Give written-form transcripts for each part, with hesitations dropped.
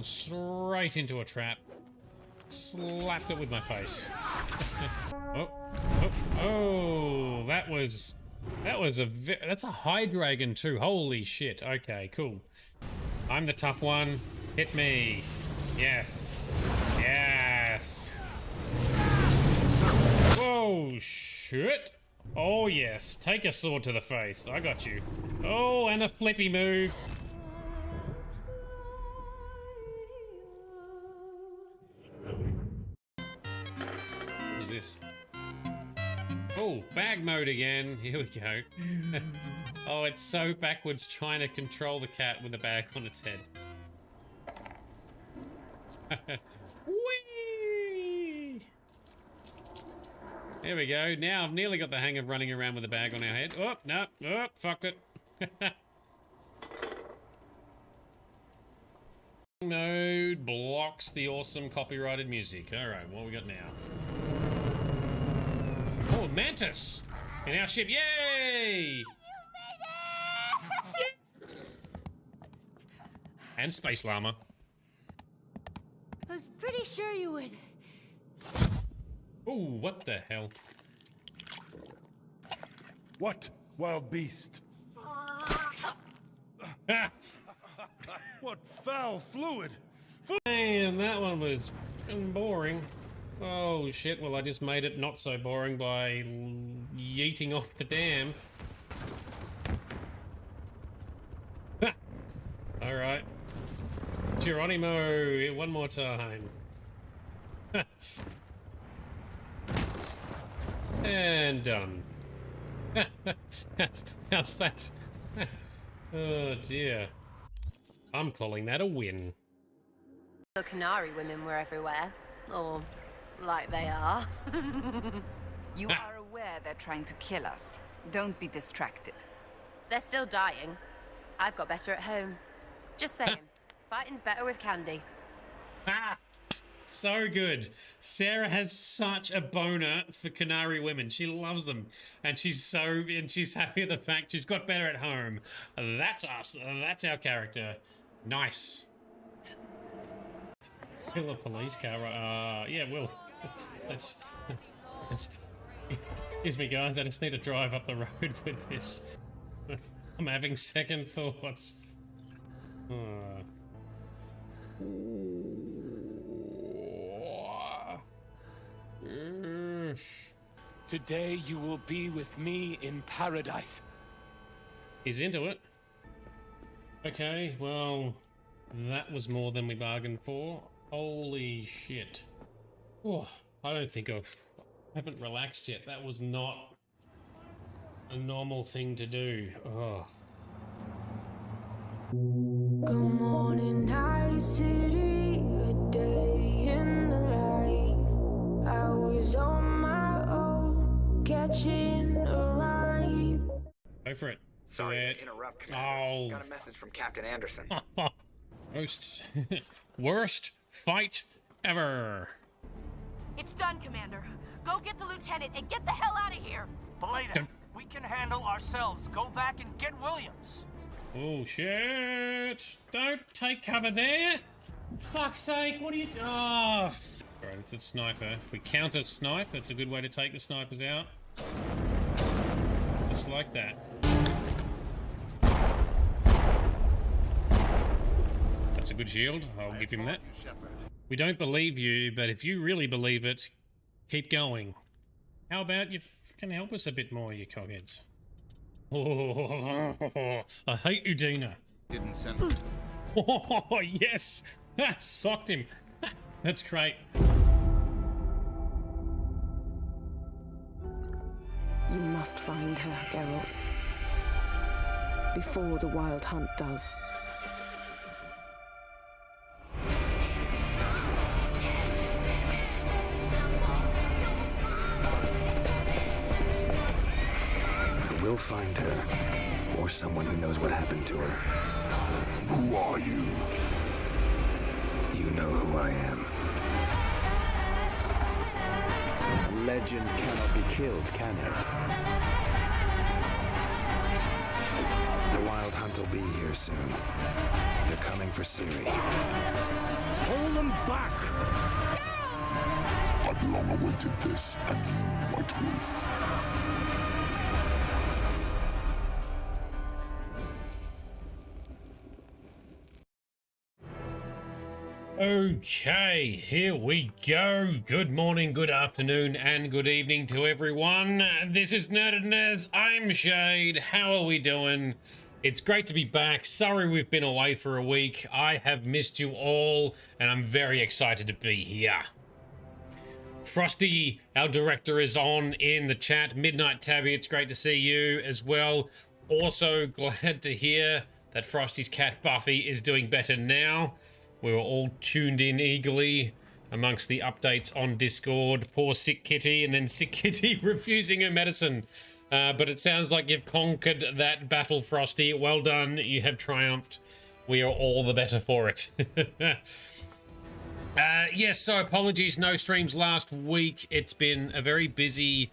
straight into a trap. Slapped it with my face. Oh, that's a high dragon too. Holy shit. Okay, cool. I'm the tough one. Hit me. Yes. Yes. Whoa, shit. Oh, yes. Take a sword to the face. I got you. Oh, and a flippy move. What is this? Oh, bag mode again. Here we go. Oh, it's so backwards trying to control the cat with a bag on its head. Whee! There we go. Now I've nearly got the hang of running around with a bag on our head. Oh, no. Oh, fucked it. Mode blocks the awesome copyrighted music. Alright, what we got now? Oh, Mantis! In our ship. Yay! You made it! And Space Llama. I was pretty sure you would. Oh, what the hell? What, wild beast? Ah! What foul fluid? Man, that one was boring. Oh shit, well I just made it not so boring by yeeting off the dam. Alright. Geronimo, one more time. And done. How's that? Oh dear. I'm calling that a win. The Canary women were everywhere. Or like they are. You are aware they're trying to kill us. Don't be distracted. They're still dying. I've got better at home. Just saying. Fighting's better with candy. Ah! So good. Sarah has such a boner for Canary women. She loves them. And she's happy with the fact she's got better at home. That's us. That's our character. Nice. Kill a police car. Yeah, Will. That's excuse me, guys. I just need to drive up the road with this. I'm having second thoughts. Today you will be with me in paradise. He's into it. Okay, well, that was more than we bargained for. Holy shit. Oh, I haven't relaxed yet. That was not a normal thing to do. Oh. Good morning, night city, a day in the life. I was on my own, catching a ride. Go for it. Sorry to interrupt, Commander. Oh. Got a message from Captain Anderson. Worst fight ever. It's done, Commander. Go get the lieutenant and get the hell out of here. Belay, we can handle ourselves. Go back and get Williams. Oh shit! Don't take cover there! Fuck's sake, what are you... Oh, alright, it's a sniper. If we counter snipe, that's a good way to take the snipers out. Just like that. That's a good shield. I'll give him that. We don't believe you, but if you really believe it, keep going. How about you can help us a bit more, you cogheads? Oh, I hate you, Dina. Didn't send it. Oh, yes! Socked him. That's great. You must find her, Geralt. Before the Wild Hunt does. We'll find her, or someone who knows what happened to her. Who are you? You know who I am. A legend cannot be killed, can it? The Wild Hunt will be here soon. They're coming for Ciri. Pull them back! I've long awaited this, and you, White Wolf. Okay, here we go. Good morning, good afternoon, and good evening to everyone. This is Nerdedness. I'm Shade. How are we doing? It's great to be back. Sorry we've been away for a week. I have missed you all, and I'm very excited to be here. Frosty, our director, is on in the chat. Midnight Tabby, it's great to see you as well. Also glad to hear that Frosty's cat Buffy is doing better now. We were all tuned in eagerly amongst the updates on Discord. Poor sick kitty, and then sick kitty refusing her medicine. But it sounds like you've conquered that battle, Frosty. Well done. You have triumphed. We are all the better for it. Yes, so apologies. No streams last week. It's been a very busy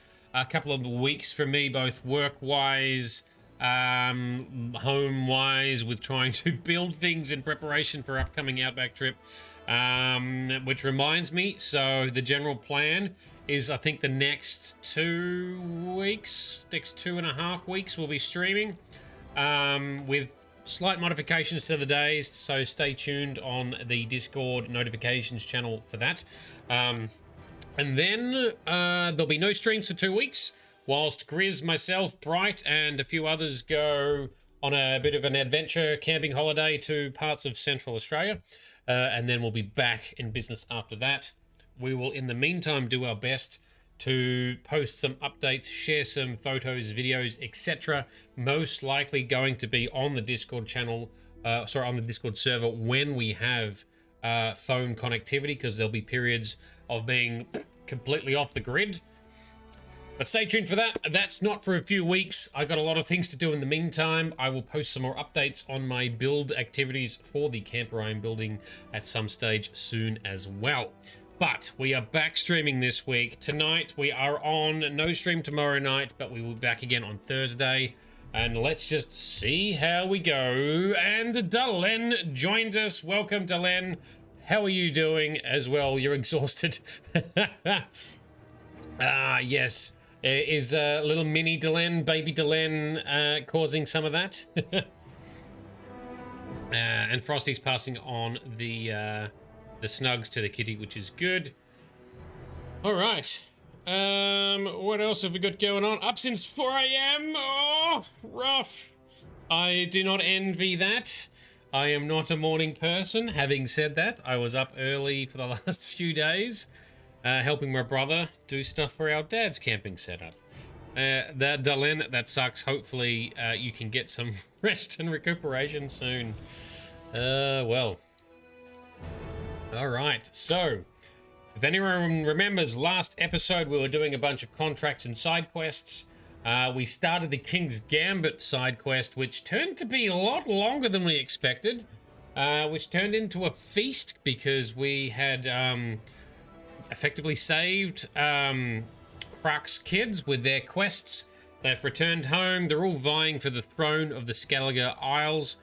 couple of weeks for me, both work-wise, home-wise, with trying to build things in preparation for upcoming Outback trip, which reminds me, so the general plan is I think the next 2 weeks, next 2.5 weeks, we'll be streaming with slight modifications to the days, so stay tuned on the Discord notifications channel for that. And then there'll be no streams for 2 weeks, whilst Grizz, myself, Bright, and a few others go on a bit of an adventure camping holiday to parts of Central Australia. And then we'll be back in business after that. We will, in the meantime, do our best to post some updates, share some photos, videos, etc. Most likely going to be on the Discord channel, on the Discord server when we have phone connectivity, because there'll be periods of being completely off the grid. But stay tuned for that. That's not for a few weeks. I got a lot of things to do in the meantime. I will post some more updates on my build activities for the camper I am building at some stage soon as well. But we are back streaming this week. Tonight we are on. No stream tomorrow night, but we will be back again on Thursday. And let's just see how we go. And Dalen joined us. Welcome, Dalen. How are you doing as well? You're exhausted. Yes. Is little mini Delen, baby Delen, causing some of that? And Frosty's passing on the snugs to the kitty, which is good. All right. What else have we got going on? Up since 4 a.m. Oh, rough. I do not envy that. I am not a morning person. Having said that, I was up early for the last few days. Helping my brother do stuff for our dad's camping setup. That Dalen, that sucks. Hopefully you can get some rest and recuperation soon. Well. Alright, so if anyone remembers last episode we were doing a bunch of contracts and side quests. We started the King's Gambit side quest, which turned to be a lot longer than we expected. Which turned into a feast because we had effectively saved Kruk's kids with their quests. They've returned home. They're all vying for the throne of the Skellige Isles.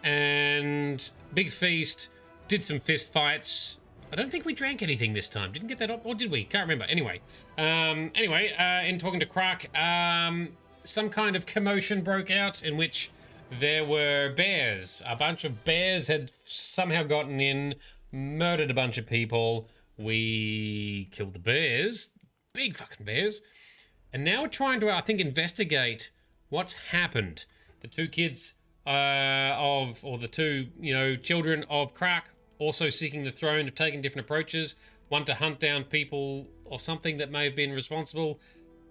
And big feast. Did some fist fights. I don't think we drank anything this time. Didn't get that up, or did we? Can't remember. Anyway, in talking to Kruk, some kind of commotion broke out in which there were bears. A bunch of bears had somehow gotten in, murdered a bunch of people. We killed the bears, big fucking bears, and now we're trying to, I think, investigate what's happened. The two kids the two, children of Kruk, also seeking the throne, have taken different approaches. One to hunt down people or something that may have been responsible,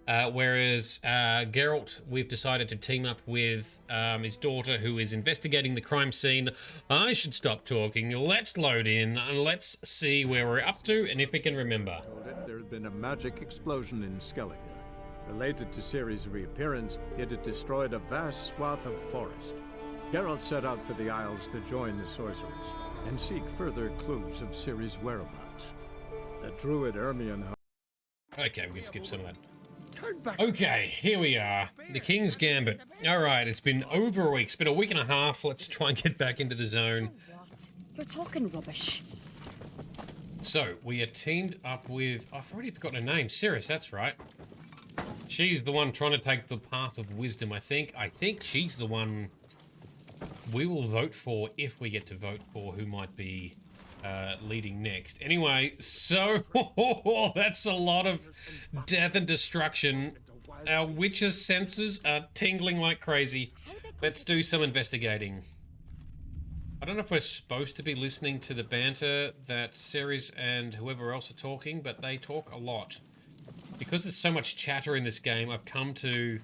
whereas Geralt, we've decided to team up with his daughter, who is investigating the crime scene. I should stop talking. Let's load in and let's see where we're up to and if we can remember. There had been a magic explosion in Skellige. Related to Ciri's reappearance, it had destroyed a vast swath of forest. Geralt set out for the Isles to join the sorcerers and seek further clues of Ciri's whereabouts. The druid Ermion... Okay, we can skip some of that. Okay, here we are. The King's Gambit. Alright, it's been over a week. It's been a week and a half. Let's try and get back into the zone. You're talking rubbish. So, we are teamed up with... I've already forgotten her name. Cirrus, that's right. She's the one trying to take the path of wisdom, I think. I think she's the one we will vote for if we get to vote for who might be leading next. Anyway, so... that's a lot of death and destruction. Our witch's senses are tingling like crazy. Let's do some investigating. I don't know if we're supposed to be listening to the banter that Ceres and whoever else are talking, but they talk a lot. Because there's so much chatter in this game, I've come to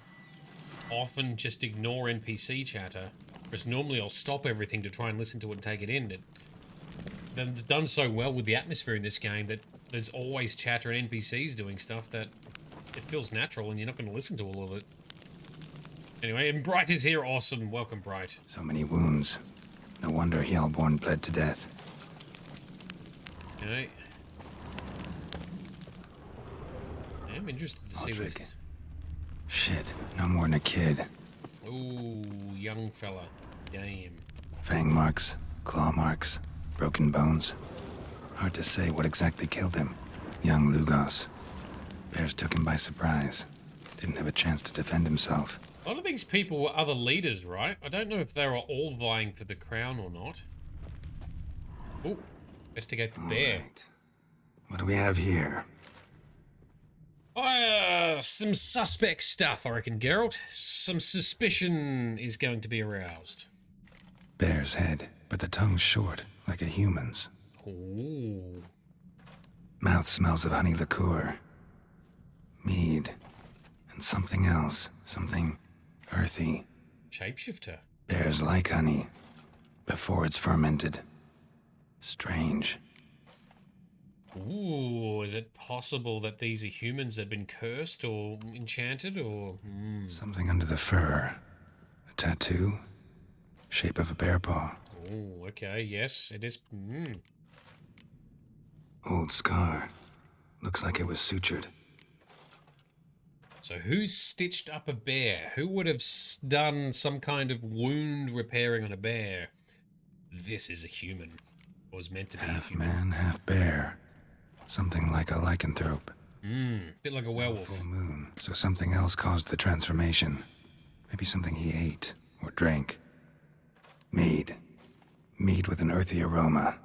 often just ignore NPC chatter. Whereas normally I'll stop everything to try and listen to it and take it in. They've done so well with the atmosphere in this game that there's always chatter and NPCs doing stuff that it feels natural and you're not going to listen to all of it. Anyway, and Bright is here. Awesome. Welcome, Bright. So many wounds. No wonder Hellborn bled to death. Okay. I'm interested to see this. Shit, no more than a kid. Ooh, young fella. Damn. Fang marks, claw marks, broken bones. Hard to say what exactly killed him. Young Lugos. Bears took him by surprise. Didn't have a chance to defend himself. A lot of these people were other leaders, right? I don't know if they were all vying for the crown or not. Ooh, investigate the bear. Right. What do we have here? Some suspect stuff, I reckon, Geralt. Some suspicion is going to be aroused. Bear's head, but the tongue's short, like a human's. Ooh. Mouth smells of honey liqueur. Mead. And something else. Something earthy. Shapeshifter. Bears like honey. Before it's fermented. Strange. Ooh, is it possible that these are humans that have been cursed or enchanted or... Something under the fur. A tattoo. Shape of a bear paw. Ooh, okay, yes, it is. Old scar. Looks like it was sutured. So who stitched up a bear? Who would have done some kind of wound repairing on a bear? This is a human. Or was meant to be half a human. Man, half bear. Something like a lycanthrope. Bit like a werewolf. Full moon, so something else caused the transformation. Maybe something he ate or drank. Mead. Mead with an earthy aroma.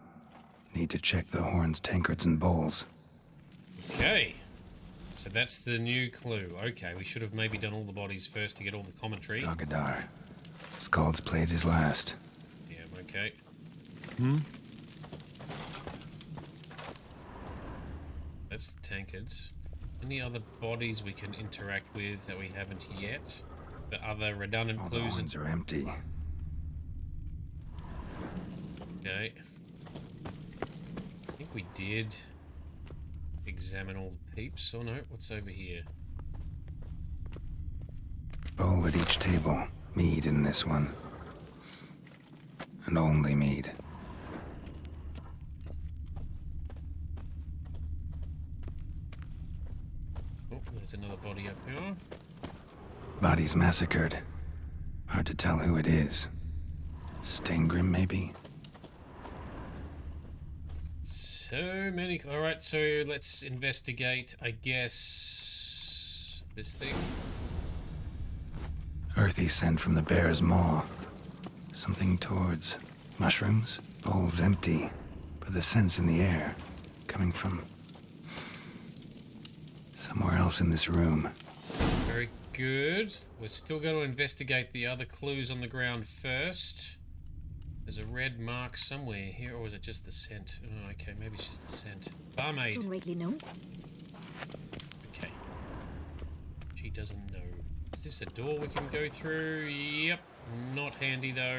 Need to check the horns, tankards, and bowls. Okay. So that's the new clue. Okay, we should have maybe done all the bodies first to get all the commentary. Dogadar. Scald's played his last. Yeah, okay. That's the tankards. Any other bodies we can interact with that we haven't yet? The other redundant All clues? The horns are empty. Okay. I think we did examine all the peeps. Oh no, what's over here? Bowl at each table. Mead in this one. And only mead. Oh, there's another body up here. Bodies massacred. Hard to tell who it is. Stangrim, maybe? So many... Alright, so let's investigate, I guess... this thing. Earthy scent from the bear's maw. Something towards mushrooms. Bowl's empty, but the scent's in the air. Coming from... somewhere else in this room. Very good. We're still going to investigate the other clues on the ground first. There's a red mark somewhere here, or is it just the scent? Oh, okay, maybe it's just the scent. Barmaid. Don't rightly know. Okay. She doesn't know. Is this a door we can go through? Yep. Not handy, though.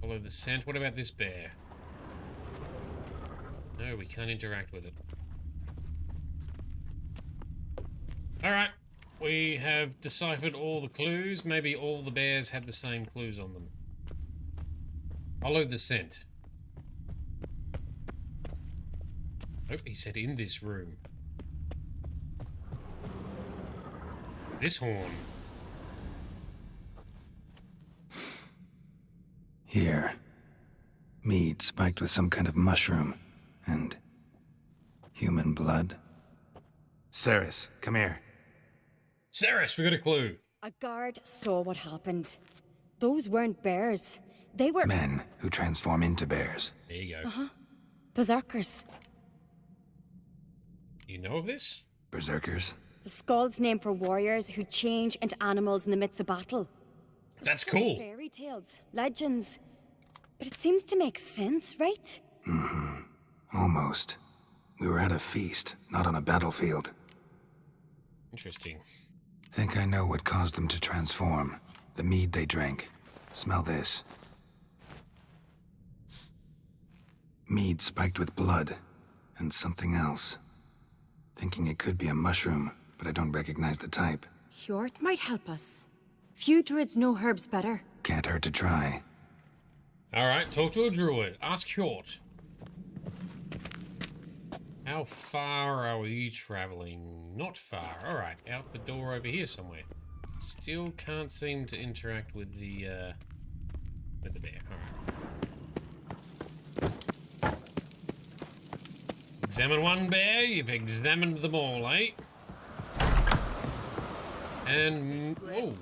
Follow the scent. What about this bear? No, we can't interact with it. Alright. We have deciphered all the clues. Maybe all the bears had the same clues on them. Follow the scent. Oh, he said in this room. This horn. Here, Mead spiked with some kind of mushroom. And human blood. Ceres, come here. Ceres, we got a clue. A guard saw what happened. Those weren't bears. They were... Men who transform into bears. There you go. Uh-huh. Berserkers. You know of this? Berserkers? The Skald's name for warriors who change into animals in the midst of battle. That's cool. Fairy tales, legends. But it seems to make sense, right? Mm-hmm. Almost. We were at a feast, not on a battlefield. Interesting. Think I know what caused them to transform. The mead they drank. Smell this. Mead spiked with blood. And something else. Thinking it could be a mushroom, but I don't recognize the type. Hjort might help us. Few druids know herbs better. Can't hurt to try. Alright, talk to a druid. Ask Hjort. How far are we traveling? Not far. Alright, out the door over here somewhere. Still can't seem to interact with the bear. Alright. Examine one bear, you've examined them all, eh? And... oh.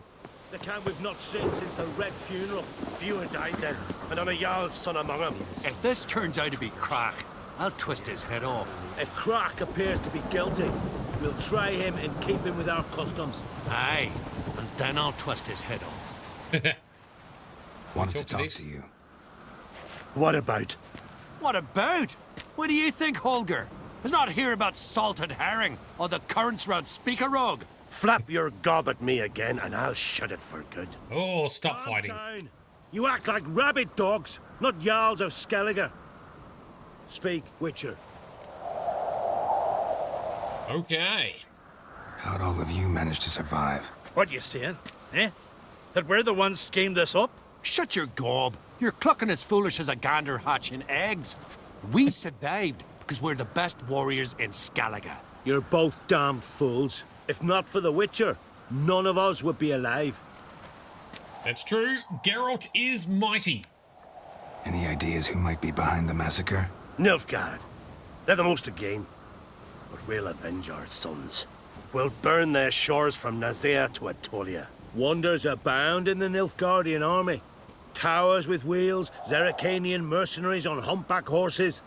The kind we've not seen since the Red Funeral. Few had died then, and on a Jarl's son among them. If this turns out to be Crack, I'll twist his head off. If Crack appears to be guilty, we'll try him and keep him with our customs. Aye, and then I'll twist his head off. Wanted to talk to you. What about? What about? What do you think, Holger? It's not here about salted herring or the currents round Speakerog. Flap your gob at me again, and I'll shut it for good. Oh, stop fighting. Down. You act like rabid dogs, not Jarls of Skellige. Speak, Witcher. Okay. How'd all of you manage to survive? What you saying? Eh? That we're the ones schemed this up? Shut your gob. You're clucking as foolish as a gander hatching eggs. We survived because we're the best warriors in Skellige. You're both damned fools. If not for the Witcher, none of us would be alive. That's true. Geralt is mighty. Any ideas who might be behind the massacre? Nilfgaard. They're the most to gain. But we'll avenge our sons. We'll burn their shores from Nazea to Atolia. Wonders abound in the Nilfgaardian army. Towers with wheels, Zerrikanian mercenaries on humpback horses.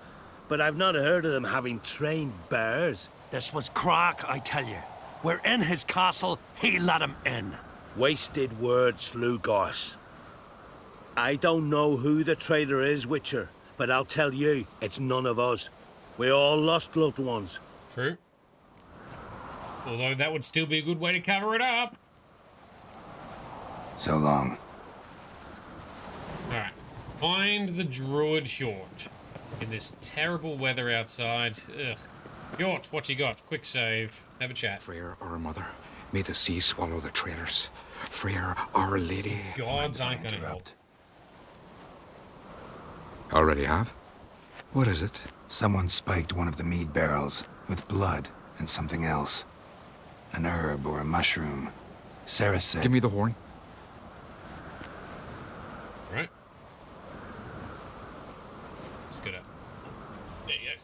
But I've not heard of them having trained bears. This was Crack, I tell you. We're in his castle, he let him in. Wasted words, Slugos. I don't know who the traitor is, Witcher, but I'll tell you, it's none of us. We all lost loved ones. True. Although that would still be a good way to cover it up. So long. Alright. Find the druid Hjort. In this terrible weather outside. Ugh. Hjort, what you got? Quick save. Have a chat. Freyr, our mother, may the sea swallow the traitors. Freyr, our lady. Gods aren't gonna help. Already have? What is it? Someone spiked one of the mead barrels with blood and something else. An herb or a mushroom. Sarah said... Give me the horn. Right. Let's get up. There you go.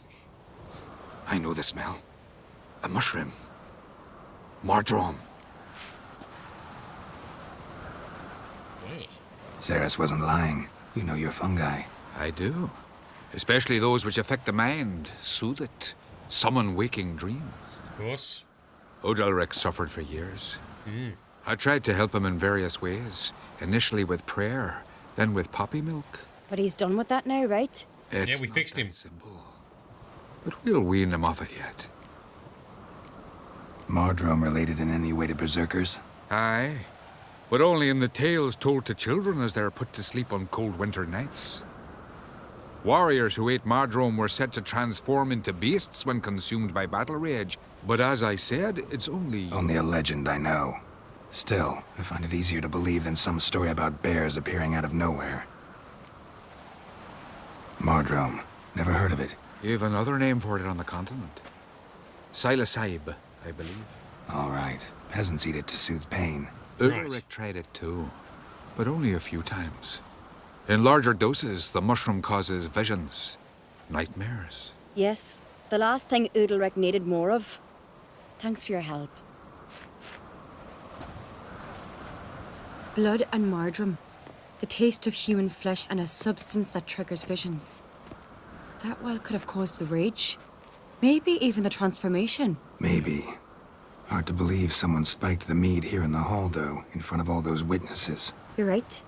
I know the smell. A mushroom. Mardrome. Hey. Ceres wasn't lying. You know your fungi. I do. Especially those which affect the mind, soothe it, summon waking dreams. Of course. Odalric suffered for years. I tried to help him in various ways. Initially with prayer, then with poppy milk. But he's done with that now, right? Yeah, we fixed him. Simple. But we'll wean him off it yet. Mardrome related in any way to berserkers? Aye. But only in the tales told to children as they're put to sleep on cold winter nights. Warriors who ate Mardrome were said to transform into beasts when consumed by battle rage. But as I said, it's only... Only a legend, I know. Still, I find it easier to believe than some story about bears appearing out of nowhere. Mardrome. Never heard of it. You've another name for it on the continent. Silasaib, I believe. All right. Peasants eat it to soothe pain. Ulrich tried it too, but only a few times. In larger doses, the mushroom causes visions, nightmares. Yes, the last thing Udalric needed more of. Thanks for your help. Blood and marjoram. The taste of human flesh and a substance that triggers visions. That well could have caused the rage. Maybe even the transformation. Maybe. Hard to believe someone spiked the mead here in the hall, though, in front of all those witnesses. You're right.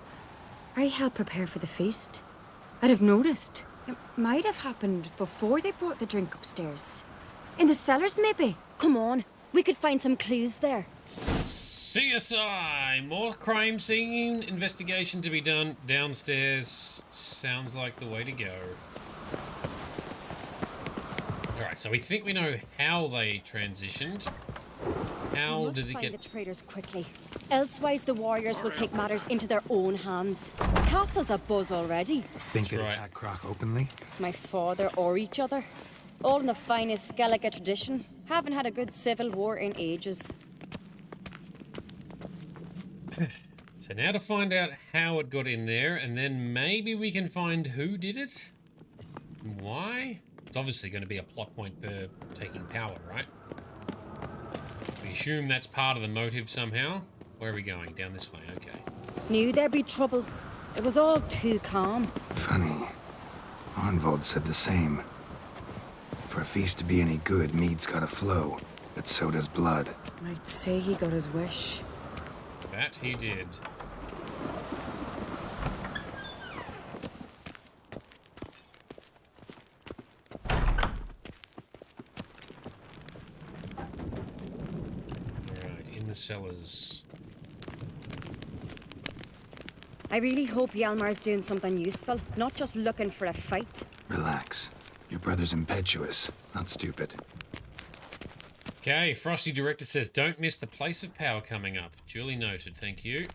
I helped prepare for the feast. I'd have noticed. It might have happened before they brought the drink upstairs. In the cellars, maybe? Come on, we could find some clues there. CSI! More crime scene investigation to be done downstairs. Sounds like the way to go. Alright, so we think we know how they transitioned. How did it get... the traitors quickly. Elsewise, the warriors will take matters into their own hands. The castle's abuzz already. Think they'd attack Croc openly? My father or each other. All in the finest Skellige tradition. Haven't had a good civil war in ages. So now to find out how it got in there, and then maybe we can find who did it? And why? It's obviously going to be a plot point for taking power, right? We assume that's part of the motive somehow. Where are we going? Down this way, okay. Knew there'd be trouble. It was all too calm. Funny. Arnvold said the same. For a feast to be any good, mead's gotta flow, but so does blood. I'd say he got his wish. That he did. Alright, in the cellars. I really hope Hjalmar's doing something useful, not just looking for a fight. Relax. Your brother's impetuous, not stupid. Okay, Frosty Director says, don't miss the place of power coming up. Duly noted, thank you.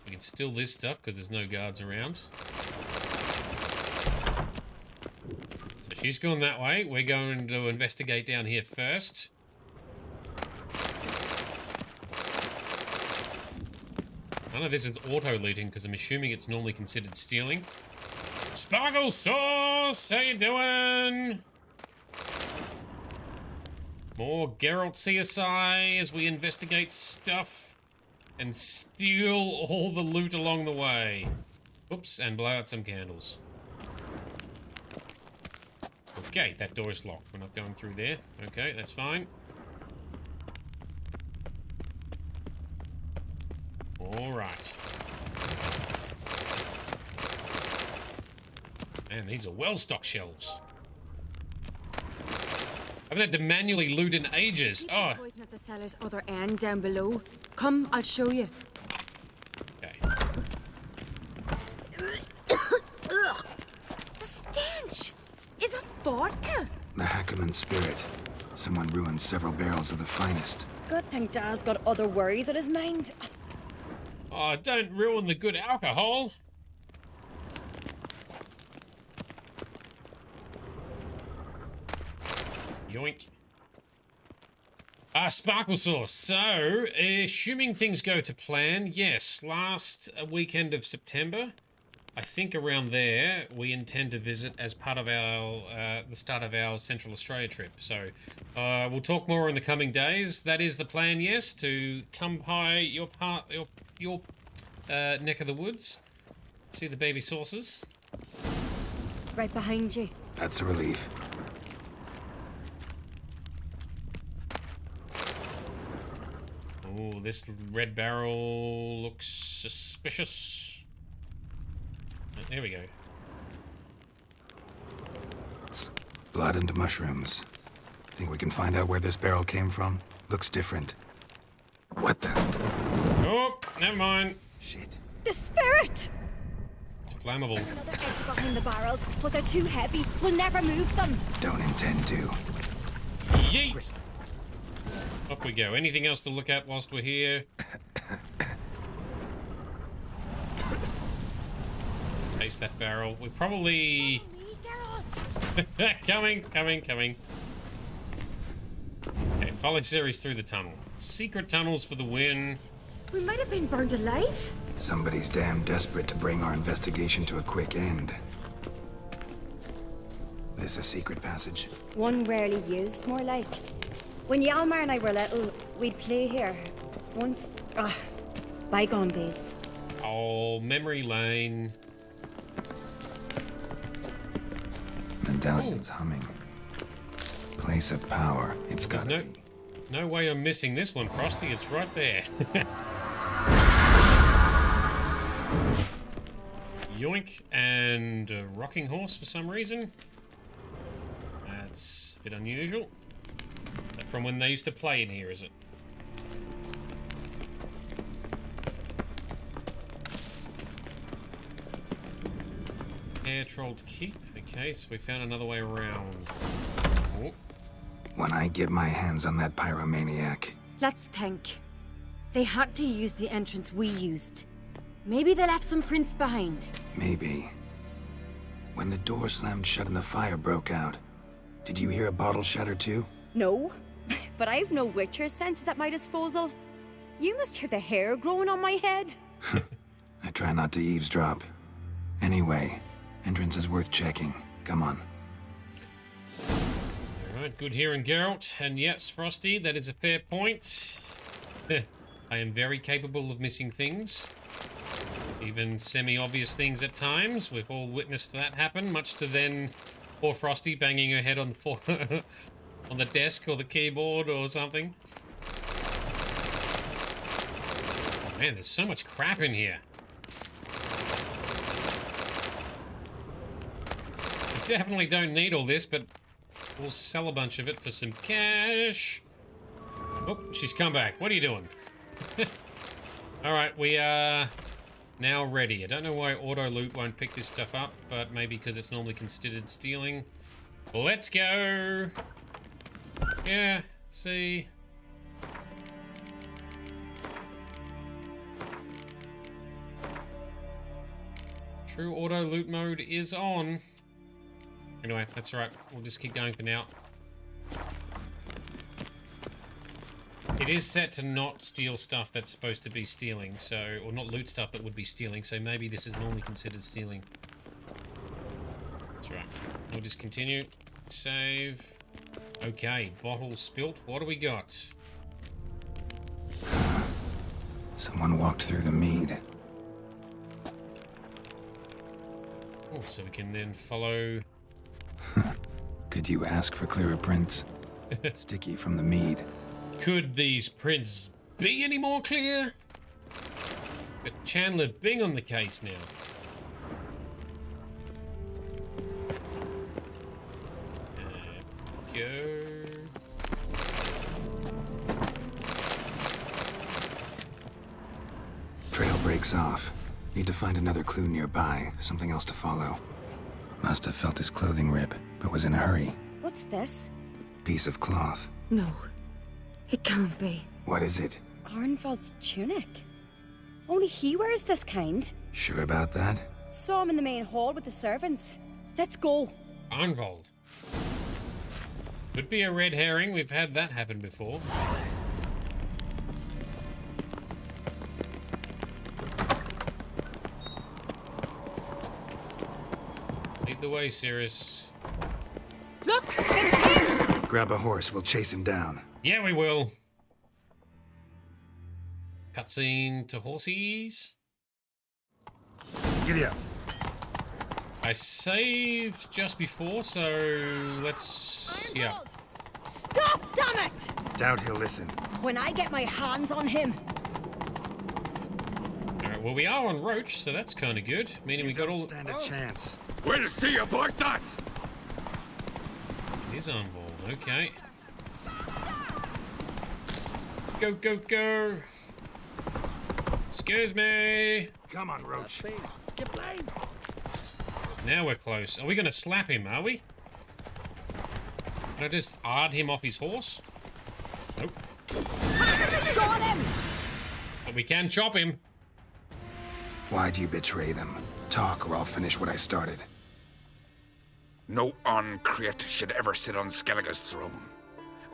We can steal this stuff because there's no guards around. So she's gone that way. We're going to investigate down here first. None of this is auto-looting because I'm assuming it's normally considered stealing. Sparkle Sauce, how you doing? More Geralt CSI as we investigate stuff and steal all the loot along the way. Oops, and blow out some candles. Okay, that door is locked. We're not going through there. Okay, that's fine. All right. Man, these are well-stocked shelves. I haven't had to manually loot in ages. Oh. Poison at the cellar's other end down below. Come, I'll show you. Okay. The stench! Is that vodka? The Hackerman spirit. Someone ruined several barrels of the finest. Good thing Dad's got other worries in his mind. Oh, don't ruin the good alcohol. Yoink. Sparkle Sauce. So, assuming things go to plan, yes, last weekend of September, I think around there, we intend to visit as part of our, the start of our Central Australia trip. So, we'll talk more in the coming days. That is the plan, yes, to come by your neck of the woods. See the baby saucers. Right behind you. That's a relief. Oh, this red barrel looks suspicious. There we go. Blood and mushrooms. Think we can find out where this barrel came from? Looks different. What the? Oh, never mind. Shit. The spirit! It's flammable. There's another exit behind the barrels, but they're too heavy. We'll never move them. Don't intend to. Yeet! Off we go. Anything else to look at whilst we're here? Taste that barrel. We probably... coming. Okay, follow series through the tunnel. Secret tunnels for the win. We might have been burned alive. Somebody's damn desperate to bring our investigation to a quick end. This a secret passage? One rarely used, more like. When Yalmar and I were little, we'd play here. Once, bygone days. Oh, memory lane. Medallion's humming. Place of power. It's got no way I'm missing this one, Frosty. It's right there. Yoink, and a rocking horse for some reason. That's a bit unusual. Is that from when they used to play in here, is it? Air Troll's Keep. Okay, so we found another way around. Oh. When I get my hands on that pyromaniac. Let's think. They had to use the entrance we used. Maybe they left some prints behind. Maybe. When the door slammed shut and the fire broke out, did you hear a bottle shatter too? No, but I've no Witcher senses at my disposal. You must hear the hair growing on my head. I try not to eavesdrop. Anyway, entrance is worth checking. Come on. Alright, good hearing, Geralt. And yes, Frosty, that is a fair point. I am very capable of missing things. Even semi-obvious things at times. We've all witnessed that happen, much to then poor Frosty banging her head on the floor on the desk or the keyboard or something. Oh man, there's so much crap in here. We definitely don't need all this, but we'll sell a bunch of it for some cash. Oh, she's come back. What are you doing? Alright, we are now ready. I don't know why auto loot won't pick this stuff up, but maybe because it's normally considered stealing. Let's go! Yeah, let's see. True auto loot mode is on. Anyway, that's right. We'll just keep going for now. It is set to not steal stuff that's supposed to be stealing, so, or not loot stuff that would be stealing, so maybe this is normally considered stealing. That's right. We'll just continue. Save. Okay, bottle spilt. What do we got? Someone walked through the mead. Oh, so we can then follow... Could you ask for clearer prints? Sticky from the mead. Could these prints be any more clear? But Chandler Bing on the case now. Go. Trail breaks off. Need to find another clue nearby. Something else to follow. Must have felt his clothing rip, but was in a hurry. What's this? Piece of cloth. No. It can't be. What is it? Arnvald's tunic. Only he wears this kind. Sure about that? Saw him in the main hall with the servants. Let's go. Arnvald. Could be a red herring. We've had that happen before. Lead the way, Cirrus. Look! It's him! Grab a horse. We'll chase him down. Yeah, we will. Cutscene to horsies. Giddy up. I saved just before, so let's... yeah. Stop, damn it! Doubt he'll listen. When I get my hands on him. Alright, well, we are on Roach, so that's kind of good. Meaning we got all... stand a chance. We'll see about that! It is on board, okay. Go, go, go! Excuse me! Come on, Roach. Now we're close. Are we gonna slap him, are we? Can I just ard him off his horse? Nope. Got him! But we can chop him. Why'd you betray them? Talk or I'll finish what I started. No Oncreate should ever sit on Skellige's throne.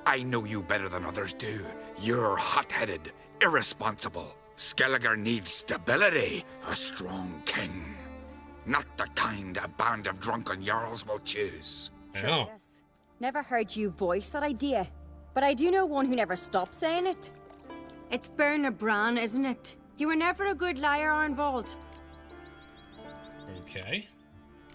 I know you better than others do. You're hot-headed, irresponsible. Skelliger needs stability, a strong king. Not the kind a band of drunken jarls will choose. Yes. Never heard you voice that idea, but I do know one who never stops saying it. It's Berna Bran, isn't it? You were never a good liar, Arnvald. Okay.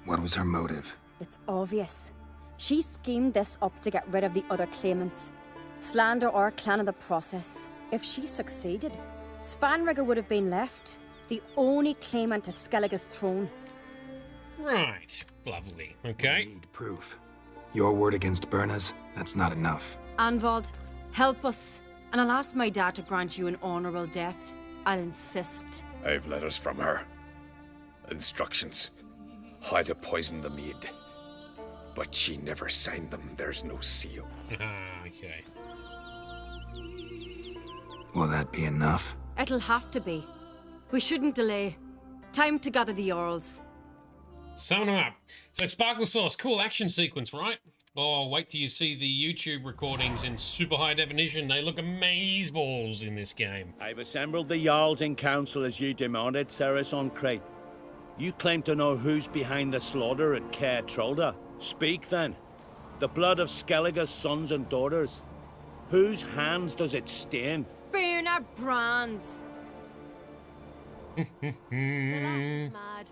What was her motive? It's obvious. She schemed this up to get rid of the other claimants. Slander our clan in the process. If she succeeded, Svanrigger would have been left, the only claimant to Skellige's throne. Right. Lovely. Okay. We need proof. Your word against Berna's, that's not enough. Anvald, help us, and I'll ask my dad to grant you an honourable death. I'll insist. I've letters from her. Instructions. How to poison the mead. But she never signed them. There's no seal. Okay. Will that be enough? It'll have to be. We shouldn't delay. Time to gather the Jarls. Summon them up. So Sparkle Sauce, cool action sequence, right? Oh, wait till you see the YouTube recordings in super high definition. They look amazeballs in this game. I've assembled the Jarls in council as you demanded, Ceres on Crate. You claim to know who's behind the slaughter at Caer Trolda. Speak then. The blood of Skellige's sons and daughters. Whose hands does it stain? Berna Bran's. The lass is mad.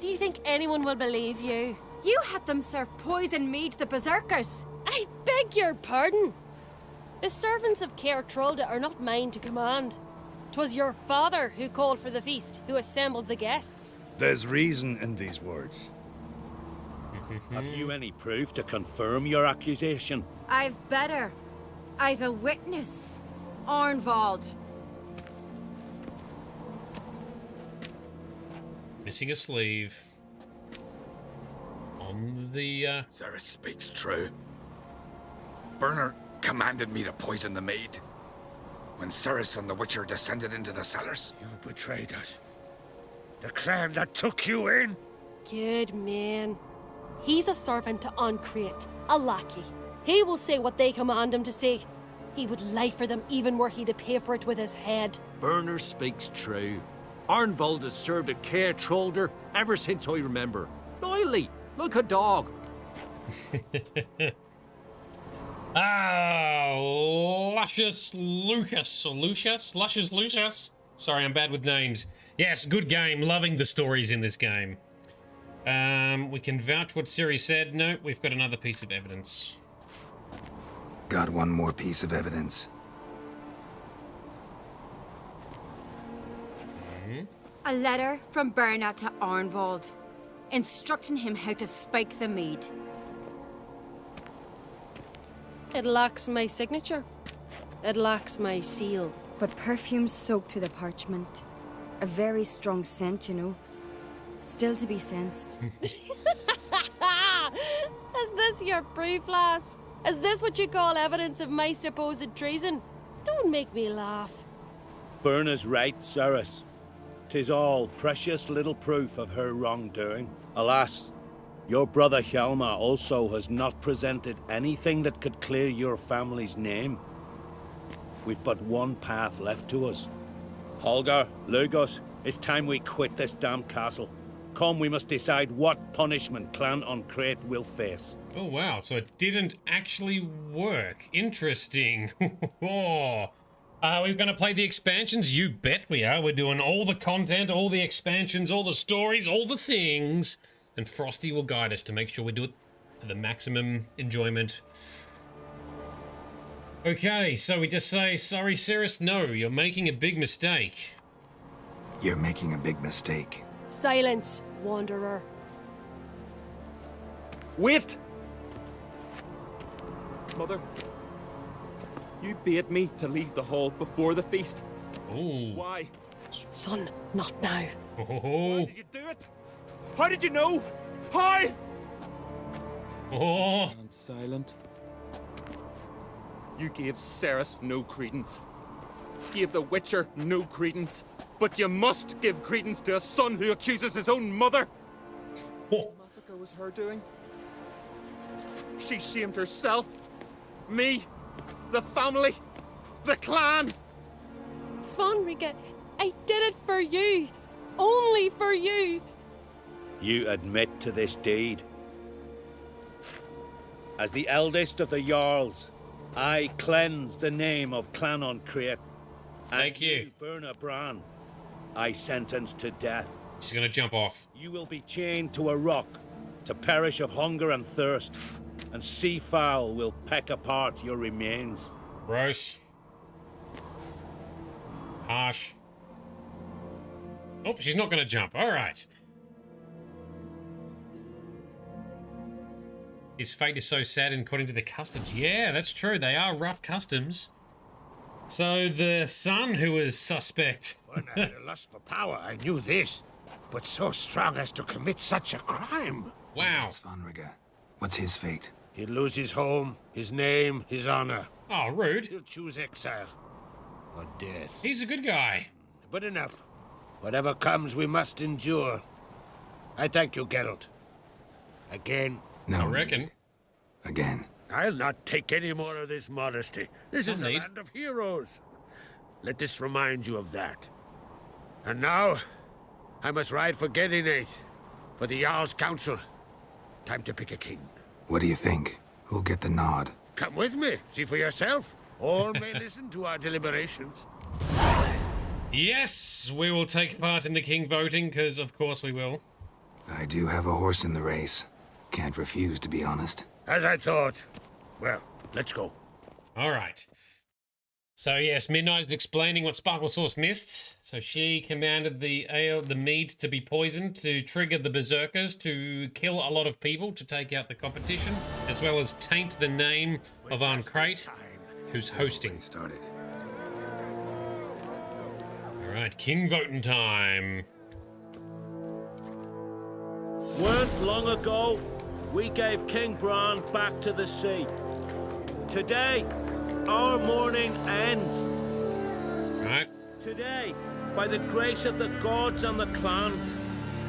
Do you think anyone will believe you? You had them serve poison mead to the berserkers. I beg your pardon. The servants of Caer Trolda are not mine to command. 'Twas your father who called for the feast, who assembled the guests. There's reason in these words. Have you any proof to confirm your accusation? I've better. I've a witness. Arnvald. Missing a sleeve. On the, Ceres speaks true. Berner commanded me to poison the maid. When Ceres and the Witcher descended into the cellars. You betrayed us. The clan that took you in? Good man. He's a servant to Ancrate, a lackey. He will say what they command him to say. He would lie for them even were he to pay for it with his head. Berner speaks true. Arnvald has served at Caer Trolder ever since I remember. Loyally, like a dog. Luscious Lucas, or Lucius? Luscious Lucius? Sorry, I'm bad with names. Yes, good game. Loving the stories in this game. We can vouch what Ciri said. No, we've got another piece of evidence. Got one more piece of evidence. A letter from Berna to Arnvald, instructing him how to spike the mead. It lacks my signature. It lacks my seal. But perfume soaked through the parchment. A very strong scent, you know. Still to be sensed. Is this your proof, lass? Is this what you call evidence of my supposed treason? Don't make me laugh. Berna's right, Ceres. 'Tis all precious little proof of her wrongdoing. Alas, your brother Hjalmar also has not presented anything that could clear your family's name. We've but one path left to us. Holger, Lugos, it's time we quit this damn castle. Come, we must decide what punishment Clan Ancrate will face. Oh wow, so it didn't actually work. Interesting. Are we going to play the expansions? You bet we are. We're doing all the content, all the expansions, all the stories, all the things. And Frosty will guide us to make sure we do it for the maximum enjoyment. Okay, so we just say, sorry, Ceres, no, you're making a big mistake. You're making a big mistake. Silence, wanderer. Wait! Mother, you bade me to leave the hall before the feast. Ooh. Why? Son, not now. Why did you do it? How did you know? How? And silent. You gave Ceres no credence. Gave the Witcher no credence. But you must give credence to a son who accuses his own mother. The massacre was her doing. She shamed herself, me, the family, the clan. Svanrigga, I did it for you. Only for you. You admit to this deed. As the eldest of the Jarls, I cleanse the name of Clan on Crete. Thank you. Berna Bran, I sentence to death. She's gonna jump off. You will be chained to a rock, to perish of hunger and thirst, and seafowl will peck apart your remains. Gross. Harsh. Oh, she's not gonna jump. All right. His fate is so sad according to the customs. Yeah, that's true. They are rough customs. So the son who was suspect. When I had a lust for power, I knew this. But so strong as to commit such a crime. Wow. Svanrige. What's his fate? He'd lose his home, his name, his honor. Oh, rude. He'll choose exile. Or death. He's a good guy. But enough. Whatever comes, we must endure. I thank you, Geralt. Again. No, I reckon. need. Again. I'll not take any more of this modesty. This is a land of heroes. Let this remind you of that. And now, I must ride for Gedinate, for the Jarl's Council. Time to pick a king. What do you think? Who'll get the nod? Come with me, see for yourself. All may listen to our deliberations. Yes, we will take part in the king voting, because of course we will. I do have a horse in the race. Can't refuse, to be honest. As I thought. Well, let's go. All right. So yes, Midnight is explaining what Sparkle Sauce missed. So she commanded the mead to be poisoned to trigger the berserkers to kill a lot of people to take out the competition, as well as taint the name of An Crate, who's hosting. Started. All right, king voting time. Weren't long ago, we gave King Bran back to the sea. Today, our mourning ends. Right. Today, by the grace of the gods and the clans,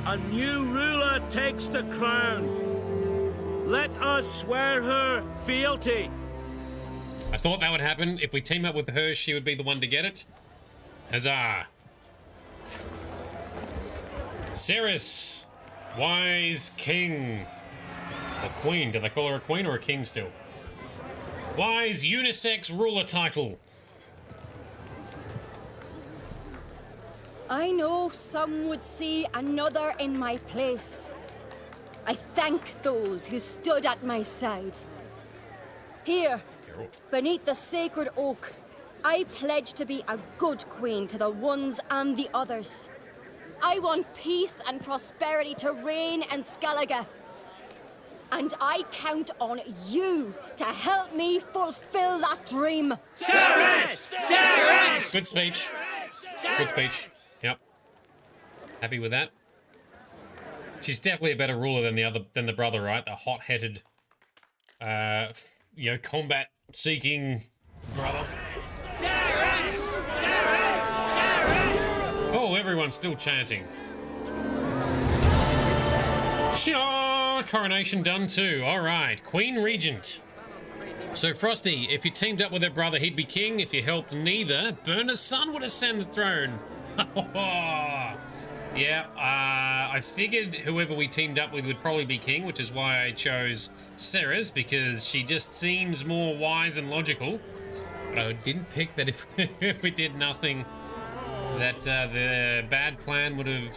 a new ruler takes the crown. Let us swear her fealty. I thought that would happen. If we team up with her, she would be the one to get it. Huzzah. Ceres, wise king. Or queen. Do they call her a queen or a king still? Wise unisex ruler title. I know some would see another in my place. I thank those who stood at my side. Here, beneath the sacred oak, I pledge to be a good queen to the ones and the others. I want peace and prosperity to reign in Skellige. And I count on you to help me fulfill that dream. Ceres! Ceres! Good speech. Good speech. Yep. Happy with that. She's definitely a better ruler than the brother, right? The hot-headed, combat-seeking brother. Oh, everyone's still chanting. Sure, coronation done too. All right, Queen Regent. So Frosty, if you teamed up with her brother, he'd be king. If you helped neither, Berna's son would ascend the throne. Yeah, I figured whoever we teamed up with would probably be king, which is why I chose Ceres, because she just seems more wise and logical. But I didn't pick that if we did nothing, that the bad plan would have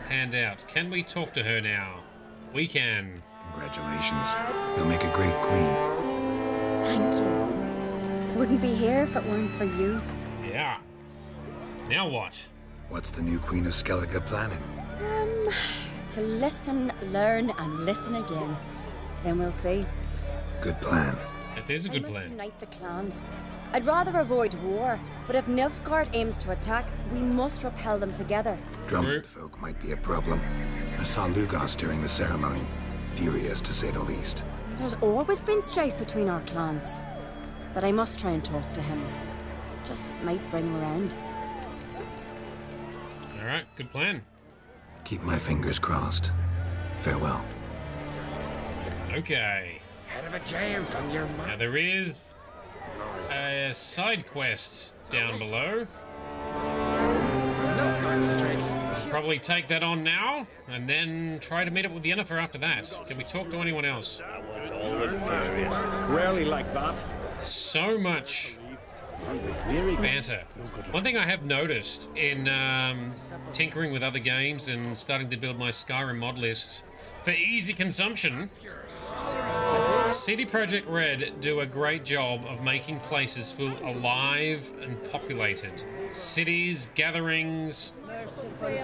panned out. Can we talk to her now? We can. Congratulations. You'll make a great queen. Thank you. Wouldn't be here if it weren't for you. Yeah. Now what? What's the new Queen of Skellige planning? To listen, learn, and listen again. Then we'll see. Good plan. It is a good I must plan. unite the clans. I'd rather avoid war, but if Nilfgaard aims to attack, we must repel them together. Drummond folk might be a problem. I saw Lugos during the ceremony. Furious, to say the least. There's always been strife between our clans. But I must try and talk to him. Just might bring him around. Alright, good plan. Keep my fingers crossed. Farewell. Okay. Head of a giant on your Now mind. there is a side quest down below. No Probably take that on now, and then try to meet up with Yennefer after that. Can we talk to anyone else? Rarely like that. So much banter. One thing I have noticed in tinkering with other games and starting to build my Skyrim mod list for easy consumption, CD Projekt Red do a great job of making places feel alive and populated. Cities, gatherings,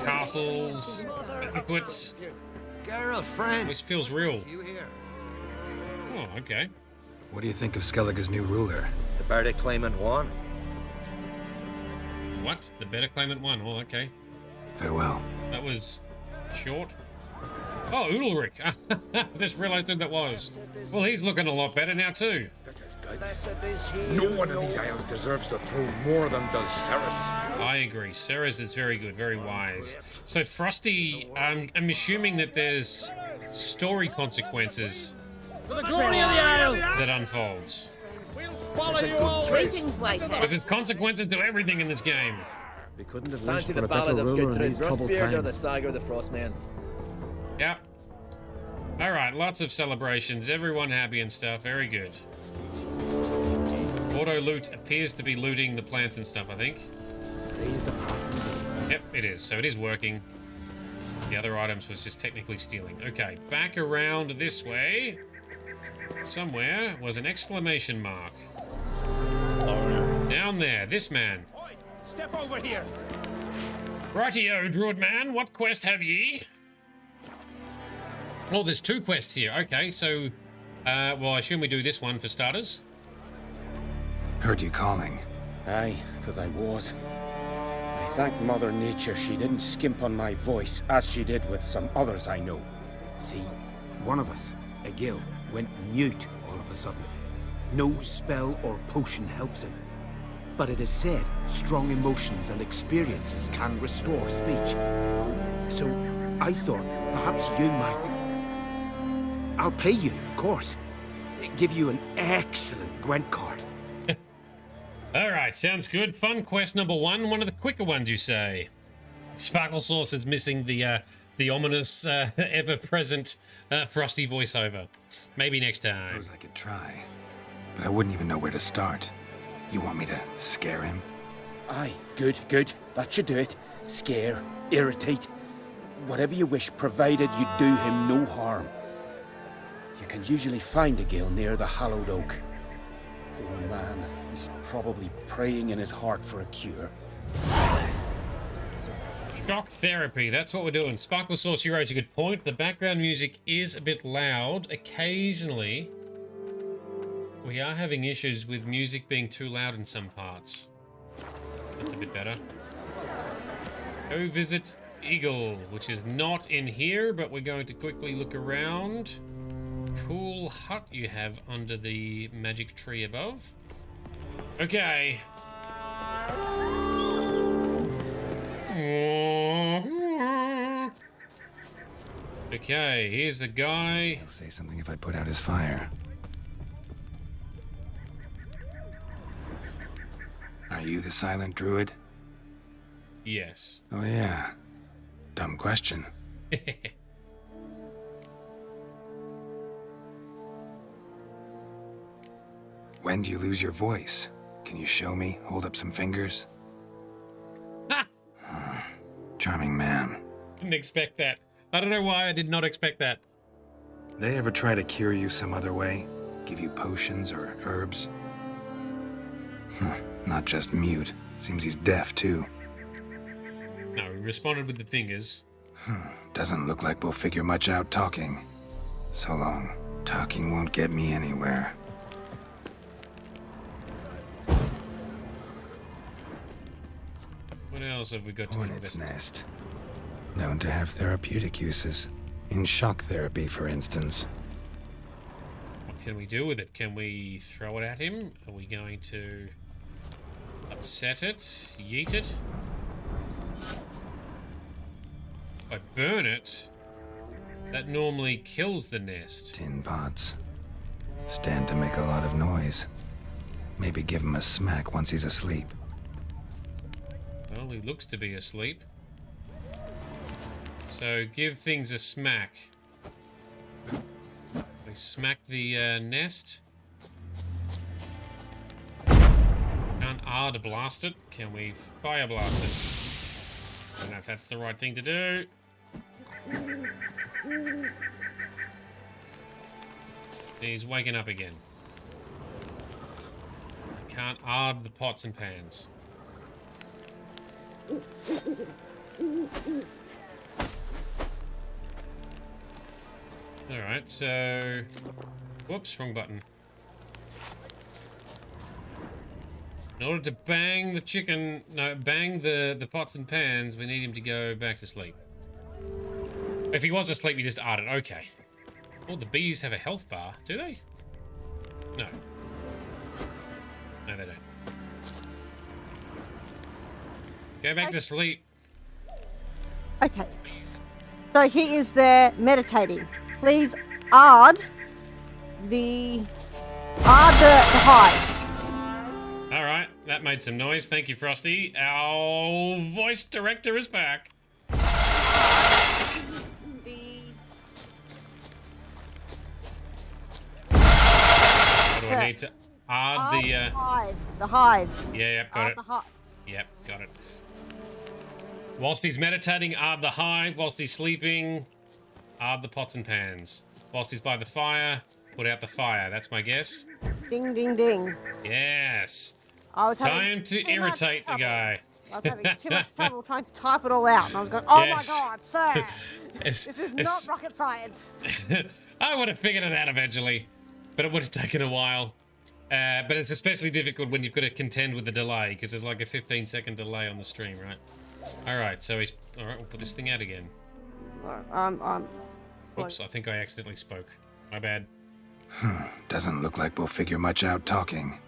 castles, banquets. Geralt, friend. This feels real. Oh, okay. What do you think of Skellige's new ruler? The better claimant won. What? The better claimant won. Oh, okay. Farewell. That was short. Oh, Ulrich. I just realized who that was. Well, he's looking a lot better now, too. No one in these isles deserves the throne more than does Ceres. I agree. Ceres is very good, very wise. So, Frosty, I'm assuming that there's story consequences For the glory of the Isle! that unfolds. Follow you all! Greetings, Whitehead. Because there's consequences to everything in this game. We couldn't have Fancy wished for the a better ballad of ruler in Gudrun these troubled Rustbeard or the times. saga of the Frostman? Yep. Alright, lots of celebrations. Everyone happy and stuff. Very good. Auto loot appears to be looting the plants and stuff, I think. Yep, it is. So it is working. The other items was just technically stealing. Okay, back around this way. Somewhere was an exclamation mark. Down there, this man. Step over here. Rightio, Druid man, what quest have ye? Oh, there's two quests here. Okay, so, well, I assume we do this one for starters. Heard you calling. Aye, 'cause I was. I thank Mother Nature she didn't skimp on my voice, as she did with some others I know. See, one of us, a Gil, went mute all of a sudden. No spell or potion helps him. But it is said strong emotions and experiences can restore speech. So I thought perhaps you might. I'll pay you, of course. Give you an excellent Gwent card. Alright, sounds good. Fun quest number one of the quicker ones, you say. Sparkle Sauce is missing the ominous, ever-present Frosty voiceover. Maybe next time. Suppose I could try, but I wouldn't even know where to start. You want me to scare him? Aye, good, good. That should do it. Scare, irritate, whatever you wish, provided you do him no harm. You can usually find a Gale near the Hallowed Oak. Poor man, he's probably praying in his heart for a cure. Shock therapy, that's what we're doing. Sparkle Sauce, you raise a good point. The background music is a bit loud. Occasionally, we are having issues with music being too loud in some parts. That's a bit better. Go visit Eagle, which is not in here, but we're going to quickly look around. Cool hut you have under the magic tree above. Okay. Okay, here's the guy. He'll say something if I put out his fire. Are you the silent druid? Yes. Oh yeah. Dumb question. When do you lose your voice? Can you show me? Hold up some fingers? Charming man. Didn't expect that. I don't know why I did not expect that. They ever try to cure you some other way? Give you potions or herbs? Not just mute. Seems he's deaf, too. No, he responded with the fingers. Doesn't look like we'll figure much out talking. So long. Talking won't get me anywhere. What else have we got to Hornet's invest? nest. Known to have therapeutic uses. In shock therapy, for instance. What can we do with it? Can we throw it at him? Are we going to upset it? Yeet it? If I burn it, that normally kills the nest. Tin pots. Stand to make a lot of noise. Maybe give him a smack once he's asleep. Well, he looks to be asleep. So give things a smack. We smack the nest. Can't R to blast it. Can we fire blast it? I don't know if that's the right thing to do. He's waking up again. I can't R the pots and pans. Alright, so... Whoops, wrong button. In order to bang the chicken... No, bang the pots and pans, we need him to go back to sleep. If he was asleep, we just R'd it. Okay. Oh, the bees have a health bar, do they? No. No, they don't. Go back to sleep. Okay. So he is there meditating. Please Ard the hive. Alright, that made some noise. Thank you, Frosty. Our voice director is back. What do I need to Ard the hive? The hive. Yeah, yep, got it. Yep, got it. Whilst he's meditating, Ard the hive. Whilst he's sleeping, Ard the pots and pans. Whilst he's by the fire, put out the fire. That's my guess. Ding, ding, ding. Yes. Time to irritate the guy. I was having too much trouble trying to type it all out, and I was going, "Oh Yes. my god, sir! It's- This is it's- not rocket science." I would have figured it out eventually, but it would have taken a while. But it's especially difficult when you've got to contend with the delay, because there's like a 15-second delay on the stream, right? Alright, so he's... Alright, we'll put this thing out again. Oops, I think I accidentally spoke. My bad. Doesn't look like we'll figure much out talking.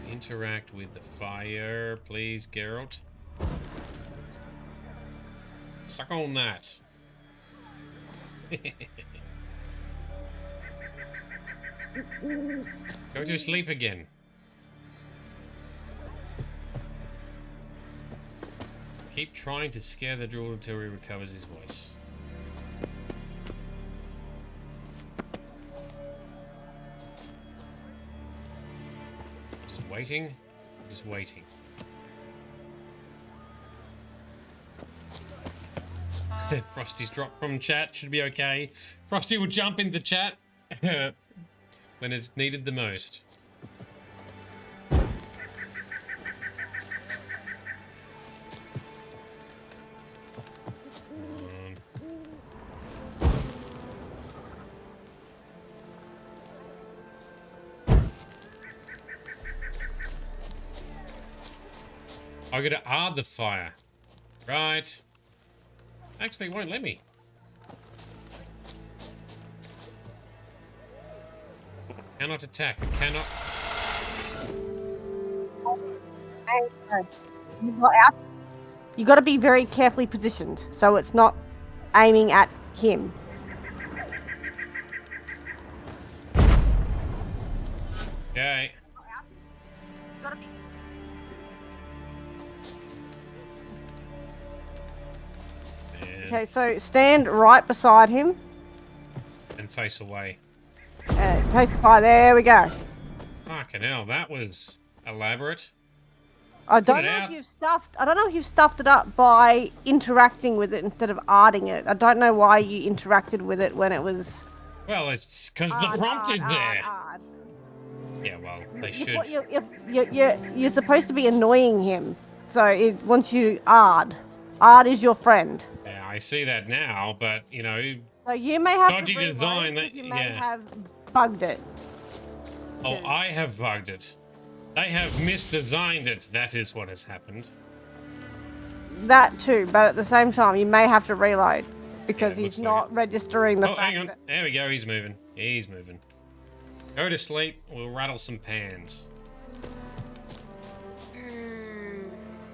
Interact with the fire, please, Geralt. Suck on that. Go to sleep again. Keep trying to scare the drool until he recovers his voice. Just waiting. Just waiting. Frosty's dropped from chat. Should be okay. Frosty will jump into chat when it's needed the most. I gotta R'd the fire. Right. Actually, it won't let me. Cannot attack. I cannot. You got to be very carefully positioned, so it's not aiming at him. Okay. Okay, so stand right beside him. And face away. Face the fire. There we go. Fucking hell, that was elaborate. I don't know if you've stuffed. I don't know if you've stuffed it up by interacting with it instead of arding it. I don't know why you interacted with it when it was. Well, it's because the prompt is there. Yeah, well, they should. You're supposed to be annoying him, so it wants you to ard. Ard is your friend. Yeah, I see that now, but you know. So you may have dodgy to reload design. because That you may yeah. have bugged it. Oh, I have bugged it. They have misdesigned it. That is what has happened. That too, but at the same time, you may have to reload because Yeah, he's looks not registering the Oh, fact hang on. that. There we go. He's moving. He's moving. Go to sleep. We'll rattle some pans.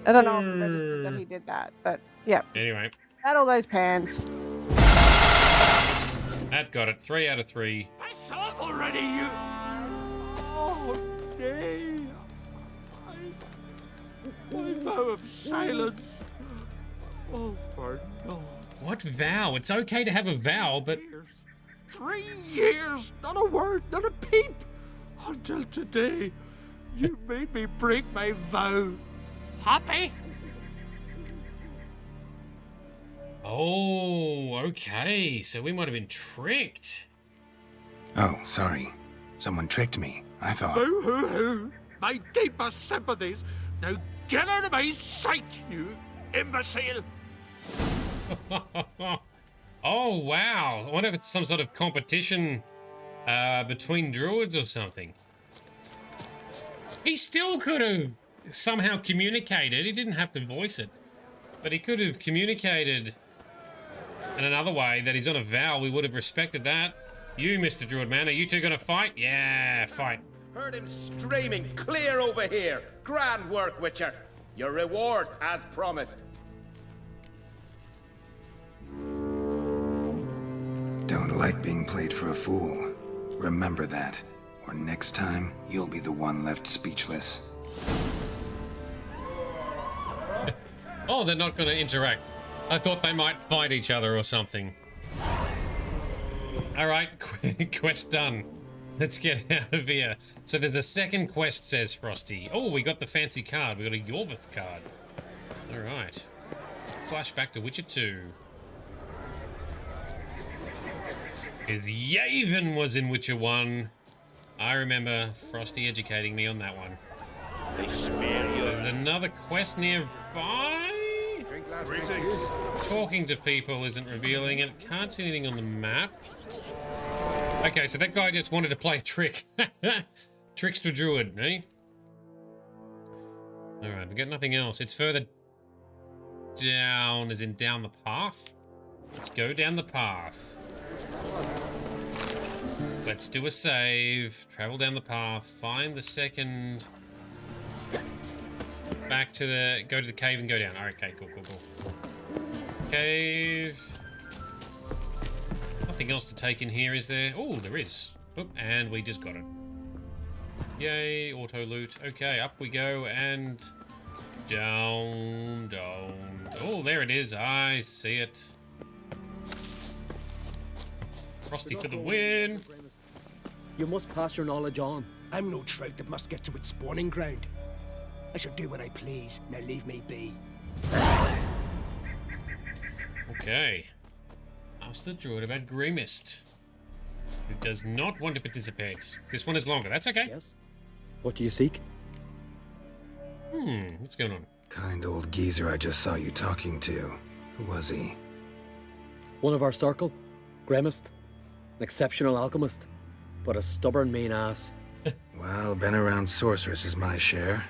I don't know if he registered that he did that, but yeah. Anyway, Rattle those pans. that got it. 3 out of 3. I saw it already, you. Oh, nay. My vow of silence. Oh, for no. What vow? It's okay to have a vow, but... 3 years! Not a word, not a peep! Until today, you made me break my vow. Happy? Oh, okay. So we might have been tricked. Oh, sorry. Someone tricked me. I thought... Boo-hoo-hoo! My deepest sympathies. Now get out of my sight, you imbecile! Oh, wow. I wonder if it's some sort of competition between druids or something. He still could have somehow communicated. He didn't have to voice it. But he could have communicated in another way that he's on a vow. We would have respected that. You, Mr. Druid Man, are you two going to fight? Yeah, fight. Heard him screaming, clear over here. Grand work, Witcher. Your reward, as promised. Don't like being played for a fool. Remember that, or next time, you'll be the one left speechless. Oh, they're not going to interact. I thought they might fight each other or something. Alright, quest done. Let's get out of here. So there's a second quest, says Frosty. Oh, we got the fancy card. We got a Yorvith card. Alright. Flashback to Witcher 2. Because Yavin was in Witcher 1. I remember Frosty educating me on that one. They smear you. So there's another quest nearby. Greetings. Talking to people isn't revealing it. Can't see anything on the map. Okay, so that guy just wanted to play a trick. Trickster Druid, eh? Alright, we got nothing else. It's further down, as in down the path. Let's go down the path. Let's do a save. Travel down the path. Find the second... Back to the... Go to the cave and go down. Alright, okay, cool. Cave... Nothing else to take in here, is there? Oh, there is. Oop, and we just got it. Yay, auto loot. Okay, up we go and down. Oh, there it is. I see it. Frosty for the win. You must pass your knowledge on. I'm no trout that must get to its spawning ground. I shall do what I please. Now leave me be. Okay. Ask the druid about Greymist, who does not want to participate. This one is longer. That's okay. Yes. What do you seek? What's going on? Kind old geezer I just saw you talking to. Who was he? One of our circle. Greymist. An exceptional alchemist. But a stubborn mean ass. Well, been around sorceresses my share.